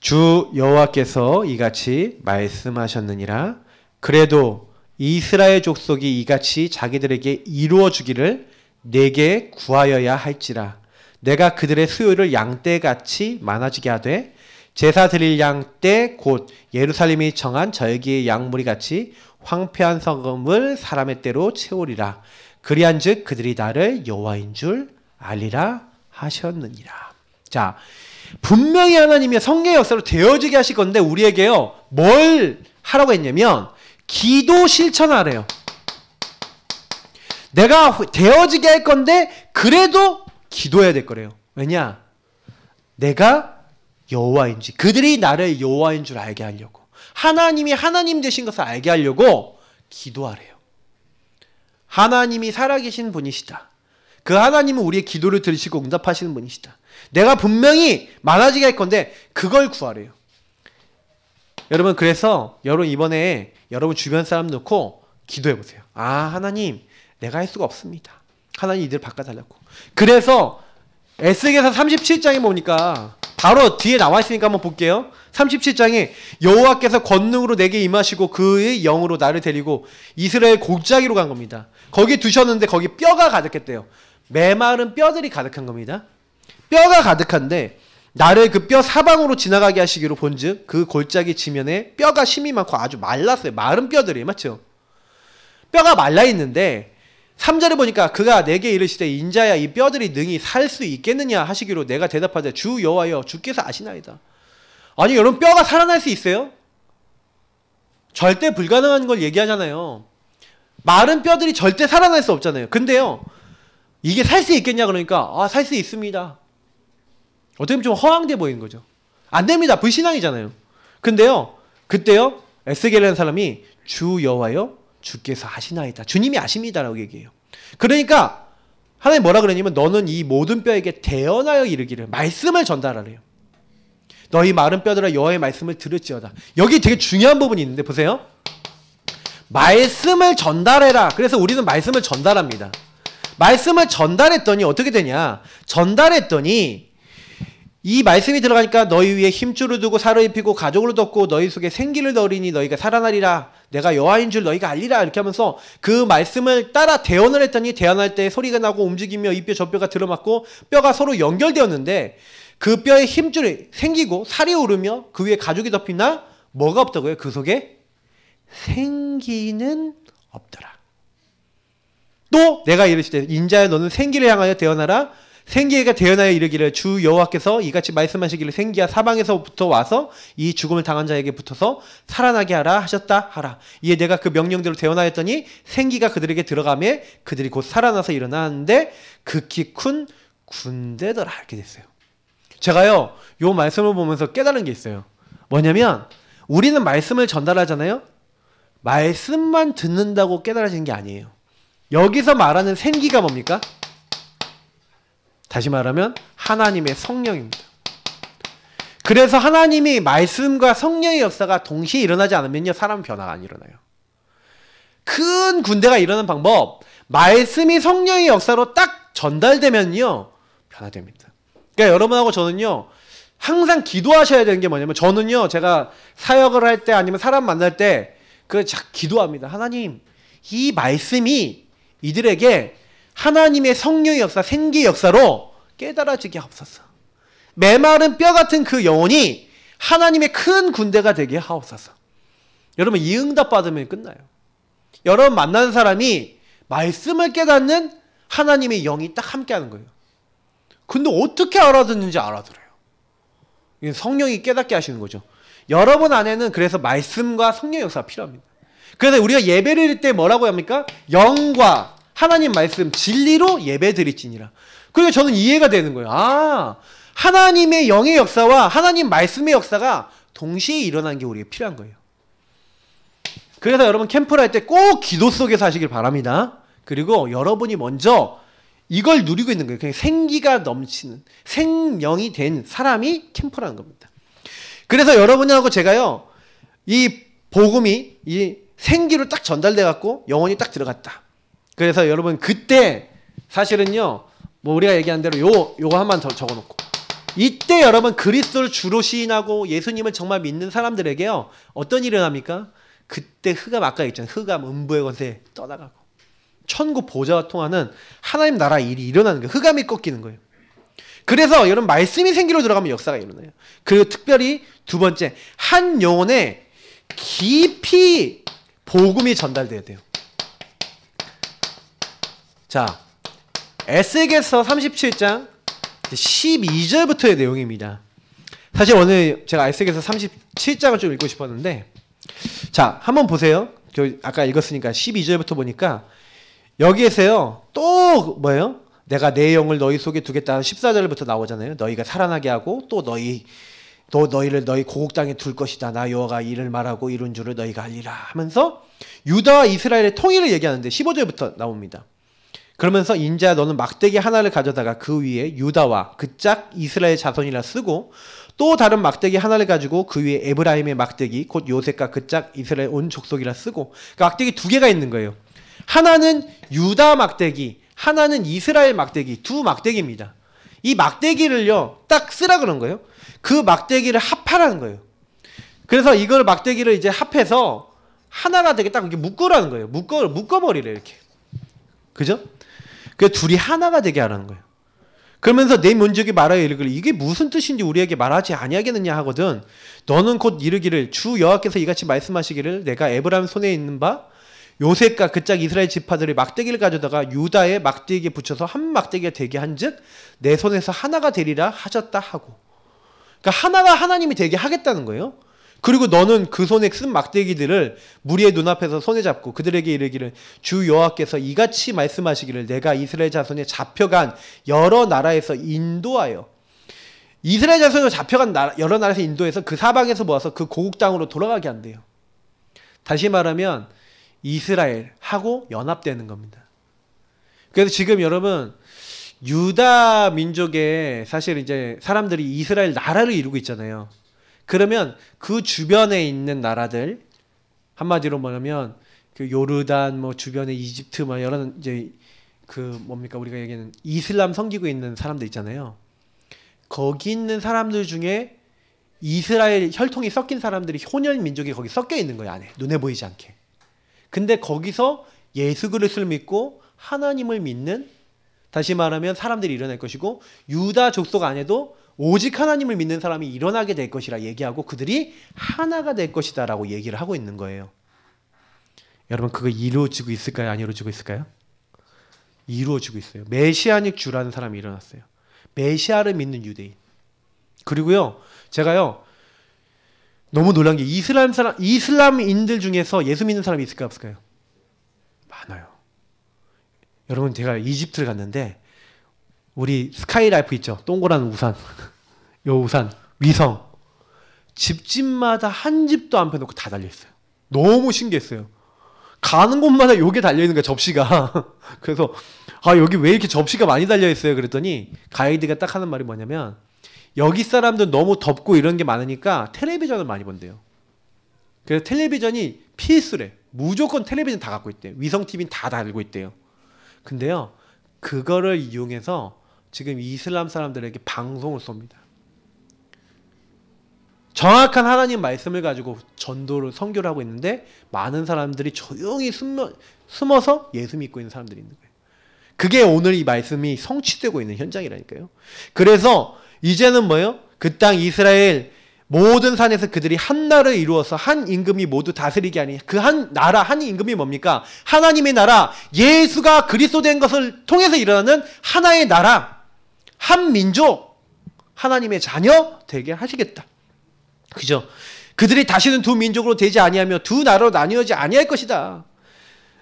주 여호와께서 이같이 말씀하셨느니라. 그래도 이스라엘 족속이 이같이 자기들에게 이루어 주기를 내게 구하여야 할지라. 내가 그들의 수요를 양떼같이 많아지게 하되 제사 드릴 양떼 곧 예루살렘이 정한 절기의 양무리 같이 황폐한 성읍을 사람의 때로 채우리라. 그리한즉 그들이 나를 여호와인 줄 알리라 하셨느니라. 자, 분명히 하나님이 성령의 역사로 되어지게 하실 건데 우리에게요 뭘 하라고 했냐면 기도 실천하래요. 내가 되어지게 할 건데 그래도 기도해야 될 거래요. 왜냐? 내가 여호와인지 그들이 나를 여호와인 줄 알게 하려고 하나님이 하나님 되신 것을 알게 하려고 기도하래요. 하나님이 살아계신 분이시다. 그 하나님은 우리의 기도를 들으시고 응답하시는 분이시다. 내가 분명히 많아지게 할 건데 그걸 구하래요. 여러분, 그래서 여러분 이번에 여러분 주변 사람 놓고 기도해 보세요. 아, 하나님, 내가 할 수가 없습니다. 하나님 이들 바꿔달라고. 그래서 에스겔서 37장에 보니까 바로 뒤에 나와 있으니까 한번 볼게요. 37장에 여호와께서 권능으로 내게 임하시고 그의 영으로 나를 데리고 이스라엘 골짜기로 간 겁니다. 거기 두셨는데 거기 뼈가 가득했대요. 메마른 뼈들이 가득한 겁니다. 뼈가 가득한데 나를 그 뼈 사방으로 지나가게 하시기로 본즉 그 골짜기 지면에 뼈가 심이 많고 아주 말랐어요. 마른 뼈들이, 맞죠? 뼈가 말라 있는데 3절에 보니까 그가 내게 이르시되 인자야 이 뼈들이 능히 살 수 있겠느냐 하시기로 내가 대답하되 주 여호와여 주께서 아시나이다. 아니 여러분, 뼈가 살아날 수 있어요? 절대 불가능한 걸 얘기하잖아요. 마른 뼈들이 절대 살아날 수 없잖아요. 근데요, 이게 살 수 있겠냐 그러니까 아, 살 수 있습니다. 어떻게 보면 좀 허황돼 보이는 거죠. 안 됩니다. 불신앙이잖아요. 근데요, 그때요 에스겔이라는 사람이 주 여호와여 주께서 아시나이다. 주님이 아십니다라고 얘기해요. 그러니까 하나님 뭐라 그러냐면 너는 이 모든 뼈에게 대언하여 이르기를 말씀을 전달하래요. 너희 마른 뼈들아 여호와의 말씀을 들을지어다. 여기 되게 중요한 부분이 있는데 보세요. 말씀을 전달해라. 그래서 우리는 말씀을 전달합니다. 말씀을 전달했더니 어떻게 되냐? 전달했더니 이 말씀이 들어가니까 너희 위에 힘줄을 두고 살을 입히고 가죽을 덮고 너희 속에 생기를 넣으리니 너희가 살아나리라. 내가 여호와인 줄 너희가 알리라. 이렇게 하면서 그 말씀을 따라 대언을 했더니 대언할 때 소리가 나고 움직이며 이 뼈 저 뼈가 들어맞고 뼈가 서로 연결되었는데 그 뼈에 힘줄이 생기고 살이 오르며 그 위에 가죽이 덮이나 뭐가 없다고요? 그 속에 생기는 없더라. 또 내가 이르시되 인자야 너는 생기를 향하여 대언하라. 생기가 대언하여 이르기를 주 여호와께서 이같이 말씀하시기를 생기야 사방에서부터 와서 이 죽음을 당한 자에게 붙어서 살아나게 하라 하셨다 하라. 이에 내가 그 명령대로 대언하였더니 생기가 그들에게 들어가매 그들이 곧 살아나서 일어나는데 극히 큰 군대더라. 이렇게 됐어요. 제가요 요 말씀을 보면서 깨달은 게 있어요. 뭐냐면 우리는 말씀을 전달하잖아요. 말씀만 듣는다고 깨달아지는 게 아니에요. 여기서 말하는 생기가 뭡니까? 다시 말하면 하나님의 성령입니다. 그래서 하나님이 말씀과 성령의 역사가 동시에 일어나지 않으면요 사람은 변화가 안 일어나요. 큰 군대가 일어나는 방법, 말씀이 성령의 역사로 딱 전달되면요 변화됩니다. 그러니까 여러분하고 저는요 항상 기도하셔야 되는 게 뭐냐면, 저는요 제가 사역을 할 때 아니면 사람 만날 때 그 기도합니다. 하나님, 이 말씀이 이들에게 하나님의 성령의 역사, 생기의 역사로 깨달아지게 하옵소서. 메마른 뼈 같은 그 영혼이 하나님의 큰 군대가 되게 하옵소서. 여러분, 이 응답 받으면 끝나요. 여러분 만나는 사람이 말씀을 깨닫는 하나님의 영이 딱 함께 하는 거예요. 근데 어떻게 알아듣는지 알아들어요. 성령이 깨닫게 하시는 거죠. 여러분 안에는 그래서 말씀과 성령의 역사가 필요합니다. 그래서 우리가 예배를 드릴 때 뭐라고 합니까? 영과 하나님 말씀, 진리로 예배 드릴지니라. 그러니까 저는 이해가 되는 거예요. 아, 하나님의 영의 역사와 하나님 말씀의 역사가 동시에 일어나는 게 우리에게 필요한 거예요. 그래서 여러분 캠프를 할 때 꼭 기도 속에서 하시길 바랍니다. 그리고 여러분이 먼저 이걸 누리고 있는 거예요. 그냥 생기가 넘치는 생명이 된 사람이 캠프라는 겁니다. 그래서 여러분하고 제가요, 이 복음이 이 생기로 딱 전달돼 갖고 영혼이 딱 들어갔다. 그래서 여러분 그때 사실은요, 뭐 우리가 얘기한 대로 요거 한번 더 적어놓고, 이때 여러분 그리스도를 주로 시인하고 예수님을 정말 믿는 사람들에게요 어떤 일이 일어납니까? 그때 흑암, 아까 있잖아요. 흑암 음부의 권세 떠나가고 천국 보좌와 통하는 하나님 나라 일이 일어나는 거예요. 흑암이 꺾이는 거예요. 그래서 여러분 말씀이 생기로 들어가면 역사가 일어나요. 그리고 특별히 두 번째, 한 영혼에 깊이 복음이 전달돼야 돼요. 자, 에스겔서 37장 12절부터의 내용입니다. 사실 오늘 제가 에스겔서 37장을 좀 읽고 싶었는데, 자, 한번 보세요. 아까 읽었으니까 12절부터 보니까 여기에서요 또 뭐예요? 내가 내 영을 너희 속에 두겠다 14절부터 나오잖아요. 너희가 살아나게 하고 또 너희를 너희 고국 땅에 둘 것이다. 나 여호와가 이를 말하고 이룬 줄을 너희가 알리라 하면서 유다와 이스라엘의 통일을 얘기하는데 15절부터 나옵니다. 그러면서 인자야 너는 막대기 하나를 가져다가 그 위에 유다와 그 짝 이스라엘 자손이라 쓰고 또 다른 막대기 하나를 가지고 그 위에 에브라임의 막대기 곧 요셉과 그 짝 이스라엘 온 족속이라 쓰고 그러니까 막대기 두 개가 있는 거예요. 하나는 유다 막대기, 하나는 이스라엘 막대기, 두 막대기입니다. 이 막대기를요 딱 쓰라 그런 거예요. 그 막대기를 합하라는 거예요. 그래서 이걸 막대기를 이제 합해서 하나가 되게 딱 이렇게 묶으라는 거예요. 묶어버리래 이렇게. 그죠? 그 둘이 하나가 되게 하라는 거예요. 그러면서 내 민족이 말하여 이르기를 이게 무슨 뜻인지 우리에게 말하지 아니하겠느냐 하거든. 너는 곧 이르기를 주 여호와께서 이같이 말씀하시기를 내가 에브라임 손에 있는 바 요셉과 그 짝 이스라엘 지파들의 막대기를 가져다가 유다의 막대기에 붙여서 한 막대기가 되게 한즉 내 손에서 하나가 되리라 하셨다 하고. 그러니까 하나가 하나님이 되게 하겠다는 거예요. 그리고 너는 그 손에 쓴 막대기들을 무리의 눈앞에서 손에 잡고 그들에게 이르기를 주 여호와께서 이같이 말씀하시기를 내가 이스라엘 자손에 잡혀간 여러 나라에서 인도하여 이스라엘 자손으로 잡혀간 여러 나라에서 인도해서 그 사방에서 모아서 그 고국 땅으로 돌아가게 한대요. 다시 말하면 이스라엘하고 연합되는 겁니다. 그래서 지금 여러분 유다 민족의 사실 이제 사람들이 이스라엘 나라를 이루고 있잖아요. 그러면 그 주변에 있는 나라들 한마디로 뭐냐면 그 요르단 뭐 주변에 이집트 뭐 여러 이제 그 뭡니까 우리가 얘기하는 이슬람 섬기고 있는 사람들 있잖아요. 거기 있는 사람들 중에 이스라엘 혈통이 섞인 사람들이 혼혈 민족이 거기 섞여 있는 거예요. 안에 눈에 보이지 않게. 근데 거기서 예수 그리스도를 믿고 하나님을 믿는 다시 말하면 사람들이 일어날 것이고 유다 족속 안에도 오직 하나님을 믿는 사람이 일어나게 될 것이라 얘기하고 그들이 하나가 될 것이다 라고 얘기를 하고 있는 거예요. 여러분 그거 이루어지고 있을까요? 안 이루어지고 있을까요? 이루어지고 있어요. 메시아닉 주라는 사람이 일어났어요. 메시아를 믿는 유대인. 그리고요 제가요 너무 놀란 게 이슬람인들 중에서 예수 믿는 사람이 있을까요? 없을까요? 많아요. 여러분 제가 이집트를 갔는데 우리 스카이라이프 있죠? 동그란 우산. 요 우산 위성 집집마다 한 집도 안 펴놓고 다 달려있어요. 너무 신기했어요. 가는 곳마다 요게 달려있는 거야 접시가. 그래서 아 여기 왜 이렇게 접시가 많이 달려있어요 그랬더니 가이드가 딱 하는 말이 뭐냐면 여기 사람들 너무 덥고 이런 게 많으니까 텔레비전을 많이 본대요. 그래서 텔레비전이 필수래. 무조건 텔레비전 다 갖고 있대요. 위성 TV는 다 달고 있대요. 근데요 그거를 이용해서 지금 이슬람 사람들에게 방송을 쏩니다. 정확한 하나님 말씀을 가지고 전도를 선교를 하고 있는데 많은 사람들이 조용히 숨어서 예수 믿고 있는 사람들이 있는 거예요. 그게 오늘 이 말씀이 성취되고 있는 현장이라니까요. 그래서 이제는 뭐예요? 그 땅 이스라엘 모든 산에서 그들이 한 나라를 이루어서 한 임금이 모두 다스리게 하니 그 한 나라 한 임금이 뭡니까? 하나님의 나라 예수가 그리스도 된 것을 통해서 일어나는 하나의 나라 한 민족 하나님의 자녀 되게 하시겠다. 그죠? 그들이 다시는 두 민족으로 되지 아니하며 두 나라로 나뉘어지 아니할 것이다.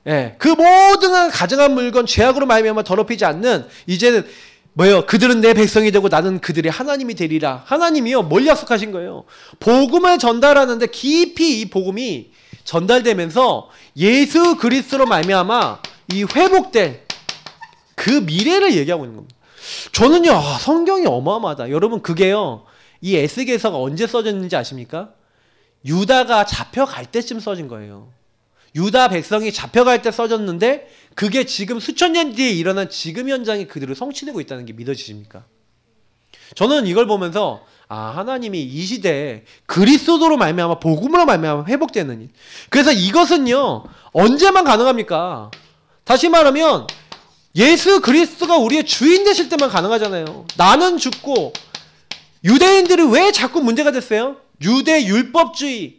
예, 그 모든 가증한 물건 죄악으로 말미암아 더럽히지 않는 이제는 뭐예요? 그들은 내 백성이 되고 나는 그들의 하나님이 되리라. 하나님이요 뭘 약속하신 거예요? 복음을 전달하는데 깊이 이 복음이 전달되면서 예수 그리스도로 말미암아 이 회복될 그 미래를 얘기하고 있는 겁니다. 저는요 성경이 어마어마하다. 여러분 그게요 이 에스겔서가 언제 써졌는지 아십니까? 유다가 잡혀갈 때쯤 써진 거예요. 유다 백성이 잡혀갈 때 써졌는데 그게 지금 수천 년 뒤에 일어난 지금 현장이 그대로 성취되고 있다는 게 믿어지십니까? 저는 이걸 보면서 아 하나님이 이 시대에 그리스도로 말미암아 복음으로 말미암아 회복되는 일. 그래서 이것은요 언제만 가능합니까? 다시 말하면 예수 그리스도가 우리의 주인 되실 때만 가능하잖아요. 나는 죽고 유대인들이 왜 자꾸 문제가 됐어요? 유대 율법주의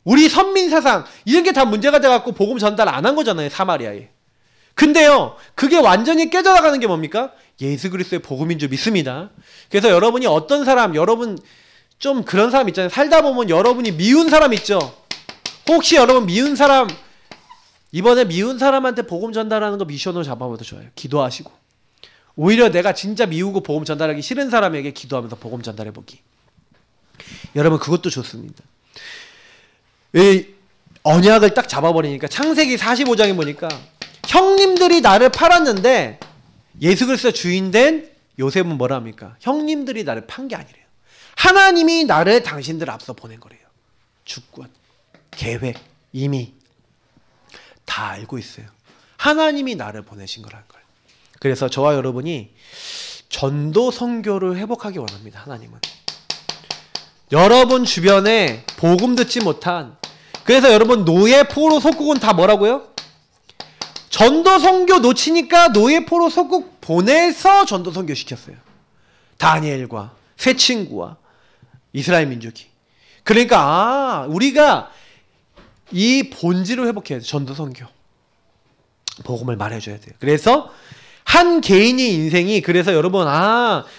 우리 선민 사상 이런 게 다 문제가 돼갖고 복음 전달 안 한 거잖아요. 사마리아에. 근데요 그게 완전히 깨져나가는 게 뭡니까? 예수 그리스도의 복음인 줄 믿습니다. 그래서 여러분이 어떤 사람 여러분 좀 그런 사람 있잖아요. 살다 보면 여러분이 미운 사람 있죠. 혹시 여러분 미운 사람 이번에 미운 사람한테 복음 전달하는 거 미션으로 잡아봐도 좋아요. 기도하시고 오히려 내가 진짜 미우고 복음 전달하기 싫은 사람에게 기도하면서 복음 전달해보기. 여러분 그것도 좋습니다. 이 언약을 딱 잡아버리니까 창세기 45장에 보니까 형님들이 나를 팔았는데 예수 그리스도 주인된 요셉은 뭐라 합니까? 형님들이 나를 판 게 아니래요. 하나님이 나를 당신들 앞서 보낸 거래요. 주권, 계획, 이미 다 알고 있어요. 하나님이 나를 보내신 거라는 걸. 그래서 저와 여러분이 전도 선교를 회복하기 원합니다. 하나님은 여러분 주변에 복음 듣지 못한, 그래서 여러분 노예 포로 속국은 다 뭐라고요? 전도 선교 놓치니까 노예 포로 속국 보내서 전도 선교 시켰어요. 다니엘과 세 친구와 이스라엘 민족이. 그러니까 우리가 이 본질을 회복해야 돼요. 전도 선교. 복음을 말해줘야 돼요. 그래서 한 개인의 인생이, 그래서 여러분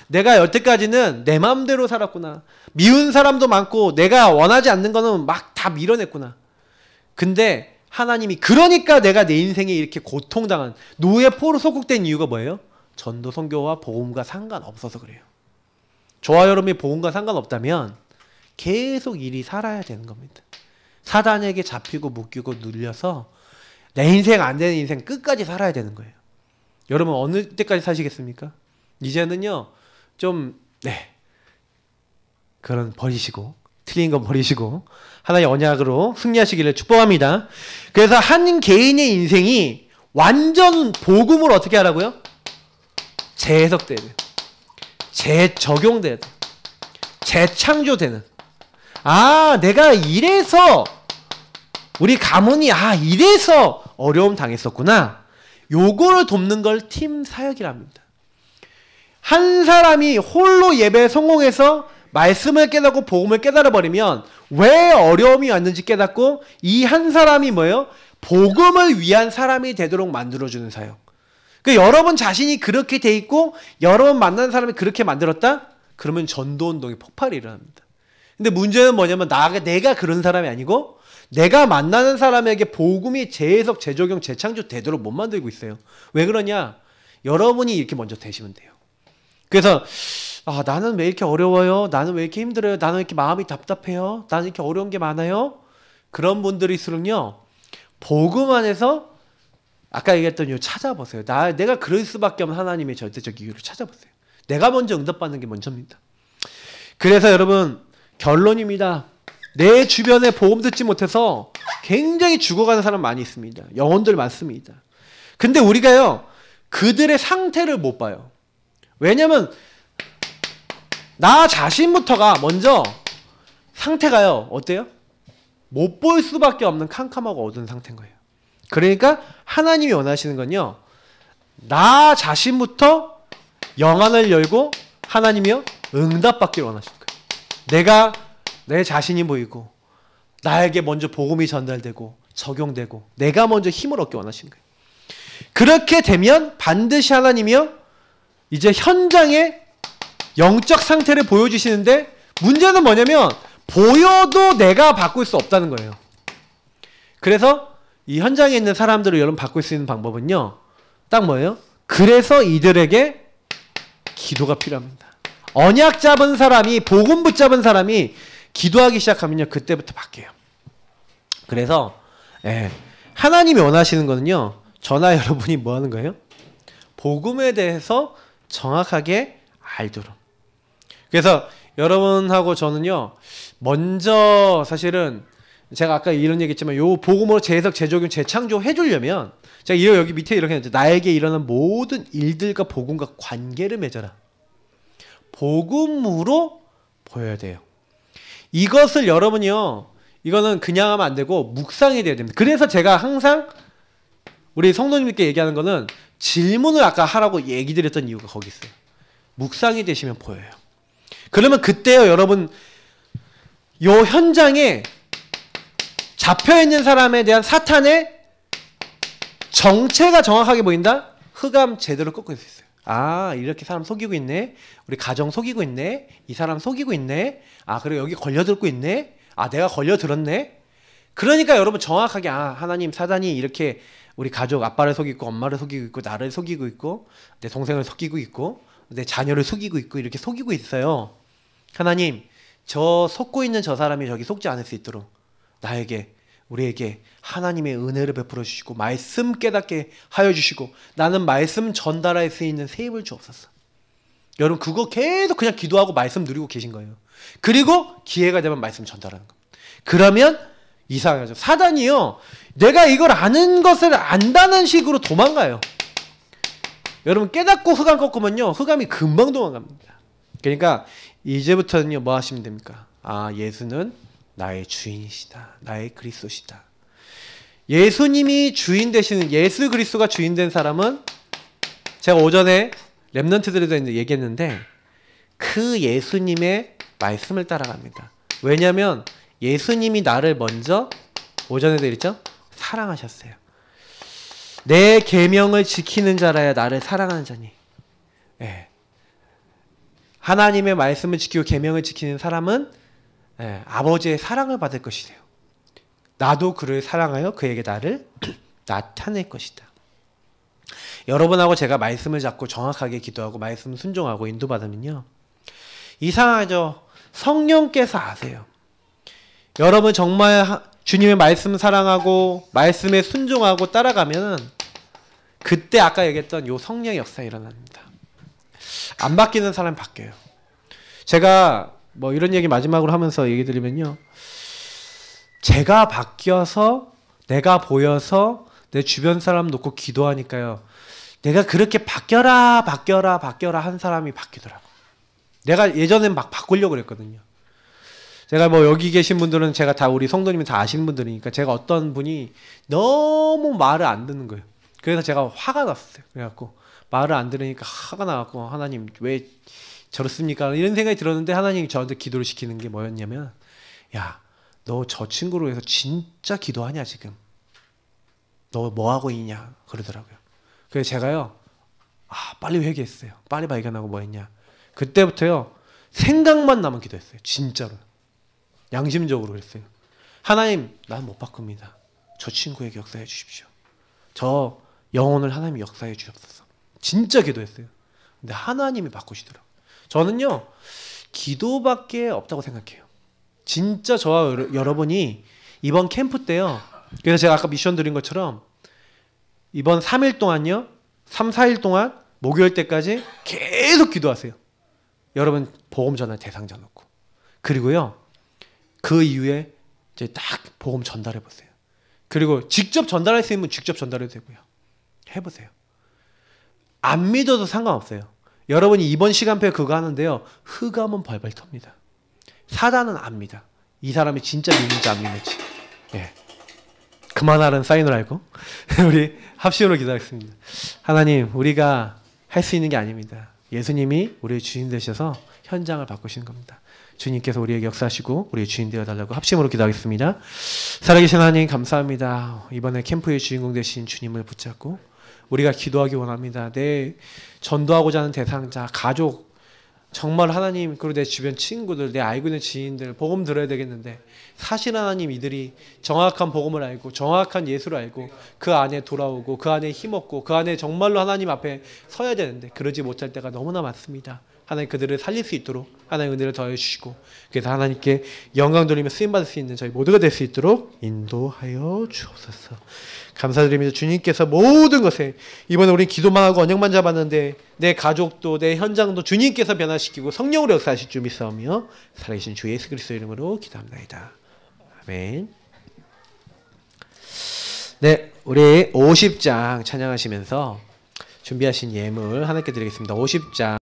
내가 여태까지는 내 마음대로 살았구나. 미운 사람도 많고 내가 원하지 않는 거는 막 다 밀어냈구나. 근데 하나님이, 그러니까 내가 내 인생에 이렇게 고통당한 노예 포로 속국된 이유가 뭐예요? 전도 선교와 복음과 상관없어서 그래요. 저와 여러분이 복음과 상관없다면 계속 일이 살아야 되는 겁니다. 사단에게 잡히고 묶이고 눌려서 내 인생 안 되는 인생 끝까지 살아야 되는 거예요. 여러분 어느 때까지 사시겠습니까? 이제는요 좀 그런 버리시고, 틀린 건 버리시고 하나의 언약으로 승리하시기를 축복합니다. 그래서 한 개인의 인생이 완전 복음으로 어떻게 하라고요? 재해석돼야 돼요. 재적용돼야 돼요. 재창조되는. 내가 이래서, 우리 가문이 이래서 어려움 당했었구나. 요거를 돕는 걸 팀 사역이랍니다. 한 사람이 홀로 예배에 성공해서 말씀을 깨닫고 복음을 깨달아버리면 왜 어려움이 왔는지 깨닫고 이 한 사람이 뭐예요? 복음을 위한 사람이 되도록 만들어주는 사역. 여러분 자신이 그렇게 돼 있고 여러분 만나는 사람이 그렇게 만들었다? 그러면 전도운동이 폭발이 일어납니다. 근데 문제는 뭐냐면 내가 그런 사람이 아니고 내가 만나는 사람에게 복음이 재해석, 재적용, 재창조 되도록 못 만들고 있어요. 왜 그러냐? 여러분이 이렇게 먼저 되시면 돼요. 그래서 나는 왜 이렇게 어려워요? 나는 왜 이렇게 힘들어요? 나는 왜 이렇게 마음이 답답해요? 나는 이렇게 어려운 게 많아요? 그런 분들일수록요, 복음 안에서 아까 얘기했던 이유 찾아보세요. 내가 그럴 수밖에 없는 하나님의 절대적 이유를 찾아보세요. 내가 먼저 응답받는 게 먼저입니다. 그래서 여러분 결론입니다. 내 주변에 복음 듣지 못해서 굉장히 죽어가는 사람 많이 있습니다. 영혼들 많습니다. 근데 우리가요 그들의 상태를 못 봐요. 왜냐면 나 자신부터가 먼저 상태가요 어때요? 못 볼 수밖에 없는 캄캄하고 어두운 상태인 거예요. 그러니까 하나님이 원하시는 건요, 나 자신부터 영안을 열고 하나님이요 응답받기를 원하시는 거예요. 내 자신이 보이고 나에게 먼저 복음이 전달되고 적용되고 내가 먼저 힘을 얻기 원하시는 거예요. 그렇게 되면 반드시 하나님이요 이제 현장에 영적 상태를 보여주시는데, 문제는 뭐냐면 보여도 내가 바꿀 수 없다는 거예요. 그래서 이 현장에 있는 사람들을 여러분 바꿀 수 있는 방법은요 딱 뭐예요? 그래서 이들에게 기도가 필요합니다. 언약 잡은 사람이, 복음 붙잡은 사람이 기도하기 시작하면요 그때부터 바뀌어요. 그래서 하나님이 원하시는 거는요, 저나 여러분이 뭐 하는 거예요? 복음에 대해서 정확하게 알도록. 그래서 여러분하고 저는요 먼저 사실은 제가 아까 이런 얘기했지만 요 복음으로 재해석, 재적용, 재창조 해주려면 제가 여기 밑에 이렇게 했죠. 나에게 일어난 모든 일들과 복음과 관계를 맺어라. 복음으로 보여야 돼요. 이것을 여러분이요, 이거는 그냥 하면 안 되고 묵상이 돼야 됩니다. 그래서 제가 항상 우리 성도님께 얘기하는 거는 질문을 아까 하라고 얘기 드렸던 이유가 거기 있어요. 묵상이 되시면 보여요. 그러면 그때요 여러분 요 현장에 잡혀있는 사람에 대한 사탄의 정체가 정확하게 보인다? 흑암 제대로 꺾을 수 있어요. 이렇게 사람 속이고 있네. 우리 가정 속이고 있네. 이 사람 속이고 있네. 그리고 여기 걸려들고 있네. 내가 걸려들었네. 그러니까 여러분 정확하게 하나님, 사단이 이렇게 우리 가족, 아빠를 속이고 엄마를 속이고 있고 나를 속이고 있고 내 동생을 속이고 있고 내 자녀를 속이고 있고 이렇게 속이고 있어요. 하나님, 저 속고 있는 저 사람이 저기 속지 않을 수 있도록 나에게 우리에게 하나님의 은혜를 베풀어 주시고 말씀 깨닫게 하여 주시고 나는 말씀 전달할 수 있는 새 힘을 주옵소서. 여러분 그거 계속 그냥 기도하고 말씀 누리고 계신 거예요. 그리고 기회가 되면 말씀 전달하는 겁니다. 그러면 이상하죠. 사단이요, 내가 이걸 아는 것을 안다는 식으로 도망가요. 여러분 깨닫고 흑암 꺾으면요, 흑암이 금방 도망갑니다. 그러니까 이제부터는요 뭐 하시면 됩니까? 아, 예수는 나의 주인이시다, 나의 그리스도시다. 예수님이 주인 되시는, 예수 그리스도가 주인 된 사람은, 제가 오전에 렘넌트들에도 얘기했는데 그 예수님의 말씀을 따라갑니다. 왜냐하면 예수님이 나를 먼저, 오전에도 얘기했죠? 사랑하셨어요. 내 계명을 지키는 자라야 나를 사랑하는 자니. 예. 하나님의 말씀을 지키고 계명을 지키는 사람은 아버지의 사랑을 받을 것이래요. 나도 그를 사랑하여 그에게 나를 나타낼 것이다. 여러분하고 제가 말씀을 잡고 정확하게 기도하고 말씀 순종하고 인도받으면요, 이상하죠? 성령께서 아세요. 여러분 정말 주님의 말씀 사랑하고 말씀에 순종하고 따라가면 그때 아까 얘기했던 요 성령의 역사가 일어납니다. 안 바뀌는 사람이 바뀌어요. 제가 뭐 이런 얘기 마지막으로 하면서 얘기 드리면요, 제가 바뀌어서 내가 보여서 내 주변 사람 놓고 기도하니까요, 내가 그렇게 바뀌어라 한 사람이 바뀌더라고. 내가 예전엔 막 바꾸려고 그랬거든요. 제가 뭐 여기 계신 분들은 제가 다 우리 성도님이 다 아시는 분들이니까, 제가 어떤 분이 너무 말을 안 듣는 거예요. 그래서 제가 화가 났어요. 그래갖고 말을 안 들으니까 화가 나갖고, 하나님 왜 저렇습니까? 이런 생각이 들었는데 하나님이 저한테 기도를 시키는 게 뭐였냐면, 야, 너 저 친구로 해서 진짜 기도하냐 지금? 너 뭐하고 있냐? 그러더라고요. 그래서 제가요, 빨리 회개했어요. 빨리 발견하고 뭐 했냐. 그때부터요, 생각만 나면 기도했어요. 진짜로. 양심적으로 그랬어요. 하나님, 난 못 바꿉니다. 저 친구에게 역사해 주십시오. 저 영혼을 하나님이 역사해 주옵소서. 진짜 기도했어요. 근데 하나님이 바꾸시더라고요. 저는요, 기도밖에 없다고 생각해요. 진짜 저와 여러분이 이번 캠프 때요, 그래서 제가 아까 미션 드린 것처럼 이번 3일 동안요, 3, 4일 동안 목요일 때까지 계속 기도하세요. 여러분 복음 전할 대상자 놓고. 그리고요, 그 이후에 이제 딱 복음 전달해 보세요. 그리고 직접 전달할 수 있으면 직접 전달해도 되고요. 해보세요. 안 믿어도 상관없어요. 여러분이 이번 시간표에 그거 하는데요, 흑암은 벌벌 텁니다. 사단은 압니다. 이 사람이 진짜 믿는지 안 믿는지. 예. 그만하라는 사인을 알고 우리 합심으로 기도하겠습니다. 하나님, 우리가 할 수 있는 게 아닙니다. 예수님이 우리의 주인 되셔서 현장을 바꾸시는 겁니다. 주님께서 우리에게 역사하시고 우리의 주인 되어달라고 합심으로 기도하겠습니다. 살아계신 하나님 감사합니다. 이번에 캠프의 주인공 되신 주님을 붙잡고 우리가 기도하기 원합니다. 내 전도하고자 하는 대상자, 가족, 정말 하나님, 그리고 내 주변 친구들, 내 알고 있는 지인들 복음 들어야 되겠는데, 사실 하나님 이들이 정확한 복음을 알고 정확한 예수를 알고 그 안에 돌아오고 그 안에 힘없고 그 안에 정말로 하나님 앞에 서야 되는데 그러지 못할 때가 너무나 많습니다. 하나님 그들을 살릴 수 있도록 하나님 은혜를 더해 주시고, 그래서 하나님께 영광 돌리며 쓰임받을 수 있는 저희 모두가 될 수 있도록 인도하여 주옵소서. 감사드립니다. 주님께서 모든 것에, 이번에 우리 기도만 하고 언약만 잡았는데 내 가족도 내 현장도 주님께서 변화시키고 성령으로 역사하실 줄 믿사오며 살아계신 주 예수 그리스도 이름으로 기도합니다. 아멘. 네, 우리 50장 찬양하시면서 준비하신 예물 하나님께 드리겠습니다. 50장